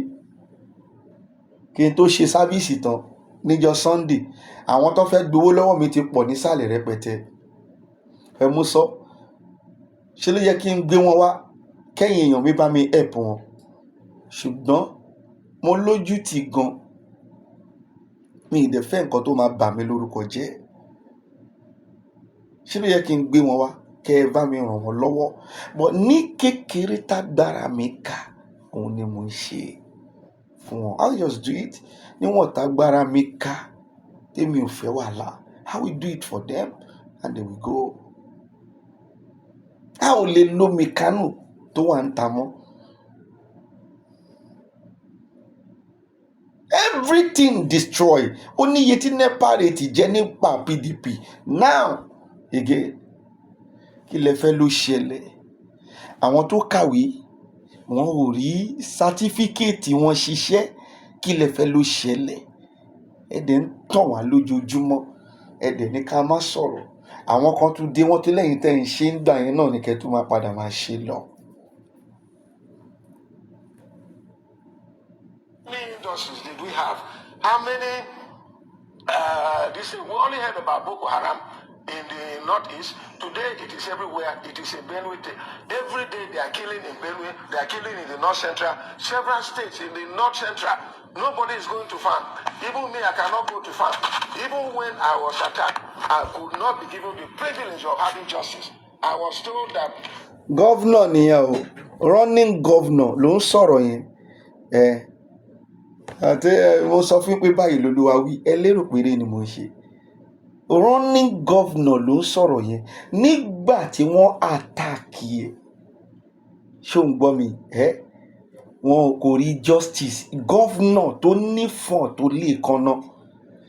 Kí n tó ṣe sáfíìsì tán níjọ́ Sunday, àwọn tó fẹ́ gbowó lọ́wọ́ mi ti pọ̀ nísàlẹ̀ rẹpẹtẹ. Ẹ mú sọ. Ṣé ló yẹ kí n gbé wọn wá kẹ́yìn èèyàn mi bá mi help wọn? Ṣùgbọ́n mo lójú tì gan. Mi ì dẹ̀ fẹ́ nǹkan tó máa bà mí lórúkọ jẹ́. Ṣé ló yẹ kí n gbé wọn wá kẹ́ ẹ bá mi ràn wọ́n lọ́wọ́? But ní kékeré tágbára mi kà, òun ni mo ń ṣe fún wọn. I'll just do it. Níwọ̀n tágbára mi kà, tèmi ò fẹ́ wàhálà. I will do it for them and they will go. A ò lè lo mechano tó wà ń ta mọ́. Everything destroy. Ó ní iye tí NEPA rate jẹ́ nípa PDP. Now again, kí lẹ fẹ́ ló ṣẹlẹ̀? Àwọn tó kàwé wọn ò rí sátífíkẹ́ẹ̀tì wọn ṣiṣẹ́. Kí lẹ fẹ́ ló ṣẹlẹ̀? Ẹ dẹ̀ ń tàn wá lójoojúmọ́. Ẹ dẹ̀ ní ká má sọ̀rọ̀. Àwọn kan tún dé wọ́n tó lẹ́yìn tẹ́ ń ṣe ń gbà yẹn náà ní kẹ́ tó máa padà máa ṣe lọ. How many industries did we have? How many? We only heard about Boko Haram in the northeast. Today it is everywhere. It is in Benue. Every day they are killing in Benue. They are killing in the north central. Several states in the north central. Nobody is going to farm. Even me, I cannot go to farm. Even when I was attacked, I could not be given the privilege of having justice. I was told that. Governor nìyẹn o. Running governor ló ń sọ̀rọ̀ yẹn. Àti mo sọ fún pé báyìí lolúwa wí. Ẹ lérò péré ni mo ń ṣe. Running governor ló ń sọ̀rọ̀ yẹn nígbà tí wọ́n attack ẹ̀. Ṣé o ń gbọ́ mi? Wọn kò rí justice. Governor tó nífọ̀n tó lè kanna.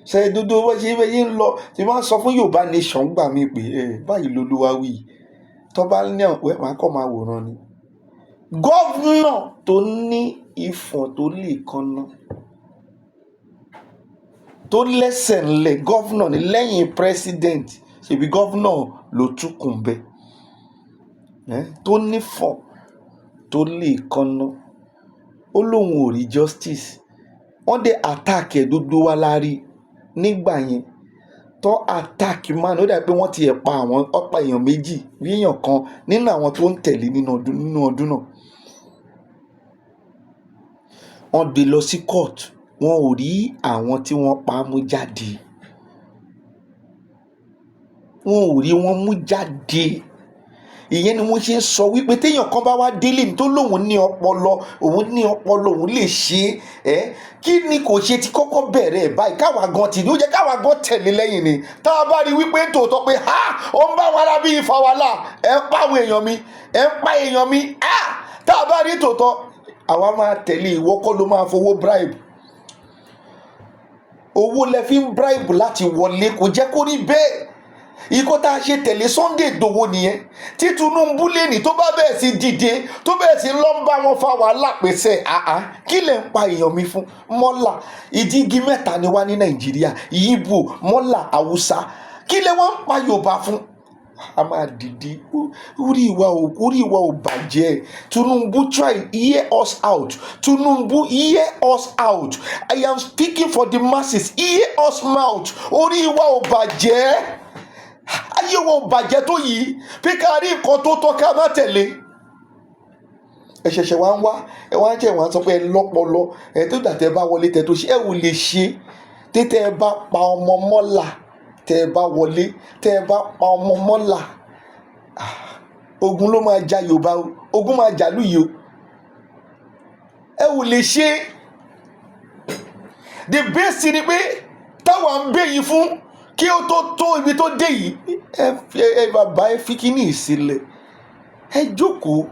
Ṣé dúdú bó ṣe bẹ́ẹ̀ yín lọ tí wọ́n sọ fún Yorùbá nation gbà mí pé báyìí lolúwa wí. Tó bá ní ọ̀pẹ́ máa kọ́ máa wòran ni. Governor tó ní ìfọ̀n tó lè kanna. Tó lẹ́sẹ̀ ńlẹ̀ governor ní lẹ́yìn president. Ṣèbí governor ló túkùn bẹ́ẹ̀. Tó nífọ̀n tó lè kanna. Ó lóun ò rí justice. Wọ́n dé attack ẹ̀ dúdú wá lárí nígbà yẹn. Tó attack man ó dà pé wọ́n ti ẹ̀ pa àwọn ọ̀pá èèyàn méjì bí èèyàn kan nínú àwọn tó ń tẹ̀lé nínú ọdún náà. Wọ́n gbé lọ sí court. Wọn ò rí àwọn tí wọ́n pa mú jáde. Wọn ò rí wọn mú jáde. Ìyẹn ni wọ́n ṣe ń sọ wípé téèyàn kan bá wá délé tó lóun ní ọpọlọ, òun lè ṣe kí ni kò ṣe ti kọ́kọ́ bẹ̀rẹ̀ báyìí káwa gan ti ní ó jẹ́ káwa gan tẹ̀lé lẹ́yìn ni. Tá a bá rí wípé tòótọ́ pé ó ń bá wa lábí ìfà wàhálà ẹ̀ ń pa àwọn èèyàn mi tá a bá rí tòótọ́ àwa máa tẹ̀lé. Ìwọ kọ́ ló máa fowó bribe. Owó lẹ fi ń bribe láti wọlé kò jẹ́ kó rí bẹ́ẹ̀. Ikọ́ tá a ṣe tẹ̀lé Sunday Igboho nìyẹn. Tí Tinubu lẹ́nì tó bá bẹ̀rẹ̀ sí dìde tó bẹ̀rẹ̀ sí lọ́ ń bá wọn fa wàhálà pèsè kí lẹ̀ ń pa èèyàn mi fún? Mọ́là ìdígi mẹ́ta ni wá ní Nàìjíríà. Ìgbò, Mọ́là, Haúsá. Kí lẹ̀ wọ́n ń pa Yorùbá fún? a máa dìde. Orí wa ò bàjẹ́. Tinubu try hear us out. Tinubu hear us out. I am speaking for the masses. Hear us out. Orí wa ò bàjẹ́. Ayé wa ò bàjẹ́ tó yìí. Pé ká rí nǹkan tó tọ́ ká má tẹ̀lé. Ẹ ṣẹ̀ṣẹ̀ wá ń wá. Ẹ wá ń jẹ́ wá ń sọ pé ẹ lọ́pọlọ. Ẹ tó dà tẹ́ bá wọlé tẹ́ tó ṣe. Ẹ ò lè ṣe. Tẹ́ ẹ bá pa ọmọ mọ́là. Tẹ́ ẹ bá wọlé. Tẹ́ ẹ bá pa ọmọ mọ́là. Ogun ló máa ja Yorùbá o. Ogun máa jà lù yìí o. Ẹ ò lè ṣe. The best ni pé táwa ń bẹ̀ yìí fún kí ó tó ibi tó dé yìí. Ẹ bàbá ẹ fi kíní ìsílẹ̀. Ẹ jókòó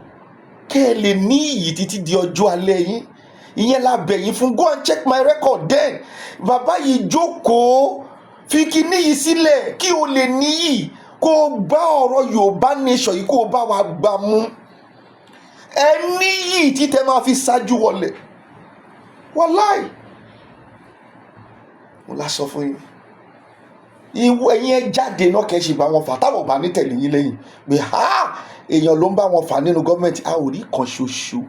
kẹ́ ẹ lè ní iyì títí di ọjọ́ alẹ́ yín. Ìyẹn la bẹ̀ yín fún. Go and check my record then. Bàbá yìí jókòó fi kíní yìí sílẹ̀ kí o lè níyì. Kó o bá ọ̀rọ̀ Yorùbá nation yìí kó o bá wa gbà mú. Ẹ níyì tí tẹ máa fi ṣáájú wọlé. Wàláì. Mo la sọ fún yín. Ẹ̀yin ẹ jáde náà kẹ́ ṣe bá wọn fà. Táwọn bá ní tẹ̀lé yín lẹ́yìn. Pé èèyàn ló ń bá wọn fà nínú gọ́ọ̀mẹ̀ntì. A ò rí kan ṣoṣo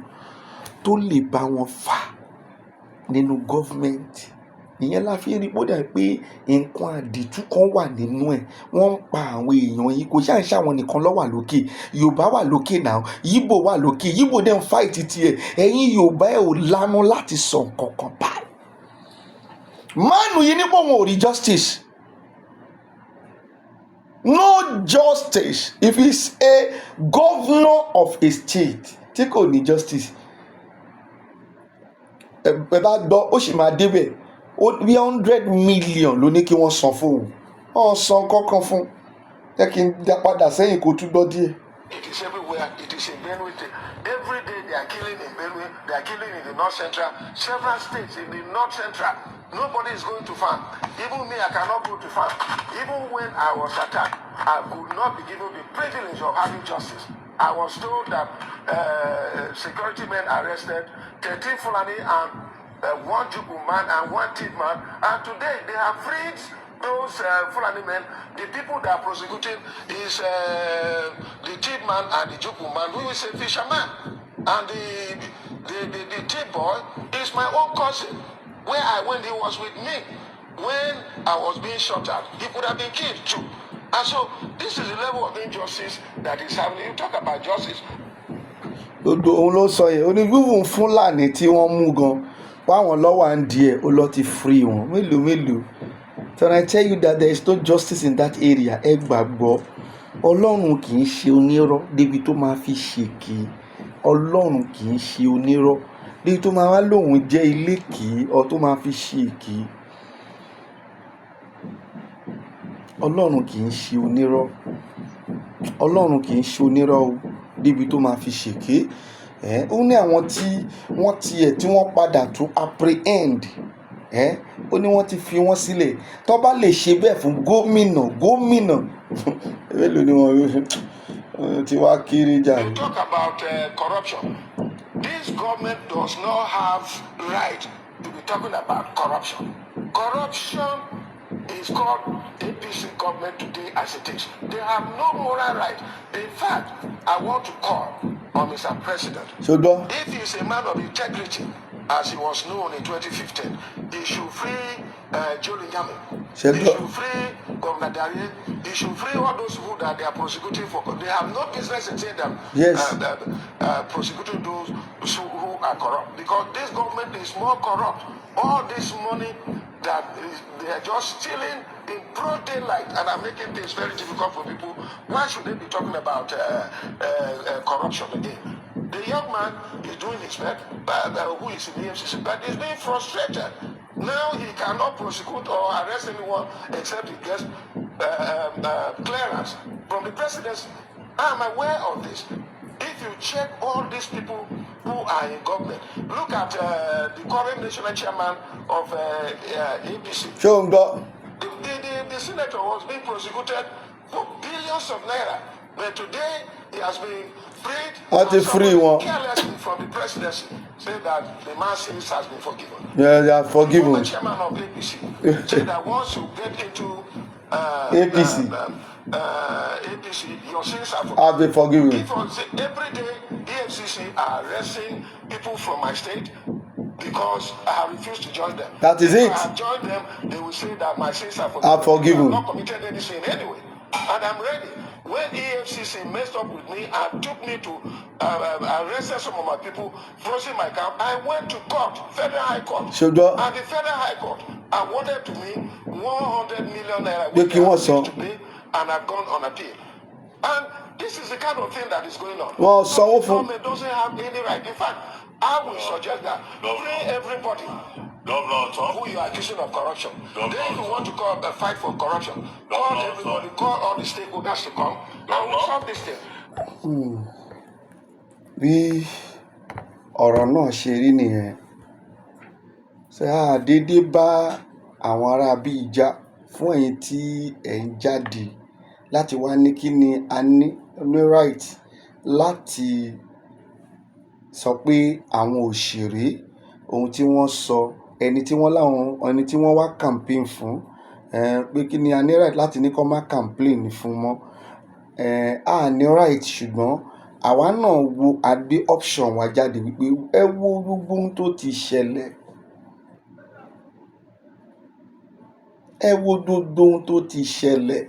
tó lè bá wọn fà nínú gọ́ọ̀mẹ̀ntì. Ìyẹn la fi rí bódà pé nǹkan àdìtú kan wà nínú ẹ̀. Wọ́n ń pa àwọn èèyàn yìí. Kò ṣáà ń ṣàwọn nìkan ló wà lókè. Yorùbá wà lókè náà. Yíbò wà lókè. Yíbò dẹ̀ ń fight tiẹ̀. Ẹ̀yin Yorùbá ẹ̀ ò lanu láti sọ nǹkan kan báyìí. Mánu yìí ní pé òun ò rí justice. No justice. If he's a governor of a state tí kò ní justice. Ẹ bá gbọ́ ó sì máa débẹ̀. Bí 100 million ló ní kí wọ́n san fún òun. Wọ́n san kankan fún. Jẹ́ kí n dá padà sẹ́yìn kó tún gbọ́ díẹ̀. It is everywhere. It is in Benue. Every day they are killing in Benue. They are killing in the North Central. Several states in the North Central. Nobody is going to farm. Even me, I cannot go to farm. Even when I was attacked, I could not be given the privilege of having justice. I was told that security men arrested 13 Fulani and one Juku man and one Thief man. And today they have freed those Fulani men. The people that are prosecuting is the Thief man and the Juku man, who is a fisherman. And the Thief boy is my own cousin. Where I went, he was with me. When I was being shot at, he could have been killed too. And so this is the level of injustice that is happening. You talk about justice. Òun ló sọ yẹn. Ó ní wíwùn Fúlàní tí wọ́n mú gan. Wáwọn lọ́wọ́ à ń di ẹ̀ ó lọ ti free wọn. Mélòó. So I tell you that there is no justice in that area. Ẹ gbàgbọ́. Ọlọ́run kì í ṣe onírọ́ débi tó máa fi ṣèké. Ọlọ́run kì í ṣe onírọ́ débi tó máa wá lóun jẹ́ ilé kì í ọ tó máa fi ṣèké. Ọlọ́run kì í ṣe onírọ́. Ọlọ́run kì í ṣe onírọ́ o débi tó máa fi ṣèké. Ó ní àwọn tí wọ́n padà tó apprehend. Ó ní wọ́n ti fi wọ́n sílẹ̀. Tó bá lè ṣe bẹ́ẹ̀ fún gómìnà. Èló ni wọ́n ti wá kiri jà. You talk about corruption. This government does not have right to be talking about corruption. Corruption is called APC government today as it is. They have no moral right. In fact, I want to call on Mr. President. If he is a man of integrity, as he was known in 2015, he should free Jolly Yami. He should free Governor Darie. He should free all those people that they are prosecuting for. They have no business in saying them prosecuting those who are corrupt. Because this government is more corrupt. All this money that they are just stealing in broad daylight and are making things very difficult for people. Why should they be talking about corruption again? The young man is doing his best, who is in the EFCC, but he's being frustrated. Now he cannot prosecute or arrest anyone except he gets clearance from the presidency. I'm aware of this. If you check all these people who are in government, look at the current national chairman of APC. The senator was being prosecuted for billions of naira, but today he has been freed. Carelessly from the presidency, saying that the man's sins has been forgiven. Yeah, they are forgiven. The chairman of APC said that once you get into APC. APC, your sins are forgiven. I've been forgiven. If on every day EFCC are arresting people from my state because I have refused to join them. That is if it. I have joined them, they will say that my sins are forgiven. I'm forgiven. I have not committed any sin anyway, and I'm ready. When EFCC messed up with me and took me to arrested some of my people, frozen my camp, I went to court, Federal High Court, and the Federal High Court awarded to me 100 million naira, which I refused to pay, and I've gone on appeal. And this is the kind of thing that is going on. Well, so the government doesn't have any right. In fact, I will suggest that free everybody who you are accusing of corruption. Then you want to fight for corruption. Call everybody, call all the stakeholders to come, and we'll solve this thing. Bí ọ̀rọ̀ náà ṣe rí nìyẹn. Ṣé àdédé bá àwọn ará bí ìjà fún ẹ̀yin tí ẹ̀ ń jáde láti wá ní kí ni a ní right láti sọ pé àwọn òṣèré ohun tí wọ́n sọ ẹni tí wọ́n wá campaign fún pé kí ni a ní right láti ní kó má campaign fún mọ́. A ní right, ṣùgbọ́n àwa náà wo àgbé option wa jáde wípé ẹ wo gbogbo ohun tó ti ṣẹlẹ̀. Ẹ wo gbogbo ohun tó ti ṣẹlẹ̀.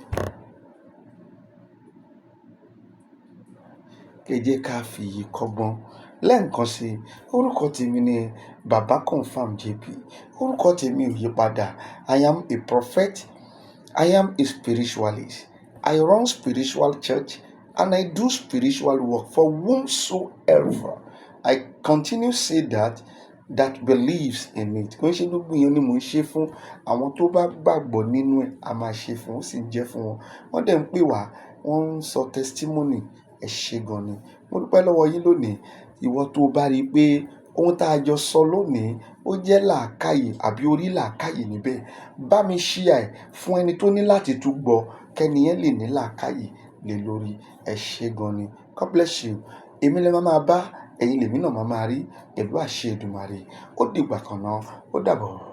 Ẹ jẹ́ ká fi yìí kọ́gbọ́n. Lẹ́ẹ̀kan sí, orúkọ tèmi ni Babaconfirm JP. Orúkọ tèmi ò yí padà. I am a prophet. I am a spiritualist. I run spiritual church and I do spiritual work for whomsoever. I continue to say that believes in it. Kò ń ṣe gbogbo èèyàn ni mò ń ṣe fún. Àwọn tó bá gbàgbọ́ nínú ẹ̀ a máa ṣe fún, ó sì ń jẹ́ fún wọn. Wọ́n dẹ̀ ń pè wá, wọ́n ń sọ testimony. Ẹ ṣé gan ni. Mo dúpẹ́ lọ́wọ́ yín lónìí. Ìwọ tó bá rí pé ohun tá a jọ sọ lónìí ó jẹ́ làákàyè àbí orí làákàyè níbẹ̀, bá mi share ẹ̀ fún ẹni tó ní láti tún gbọ́ kẹ́ni yẹn lè ní làákàyè lé lórí. Ẹ ṣé gan ni. God bless you. Èmi lẹ máa bá, ẹ̀yin lèmi náà máa rí pẹ̀lú àṣẹ Èdùmàrè. Ó dìgbà kan náà. Ó dàbọ̀.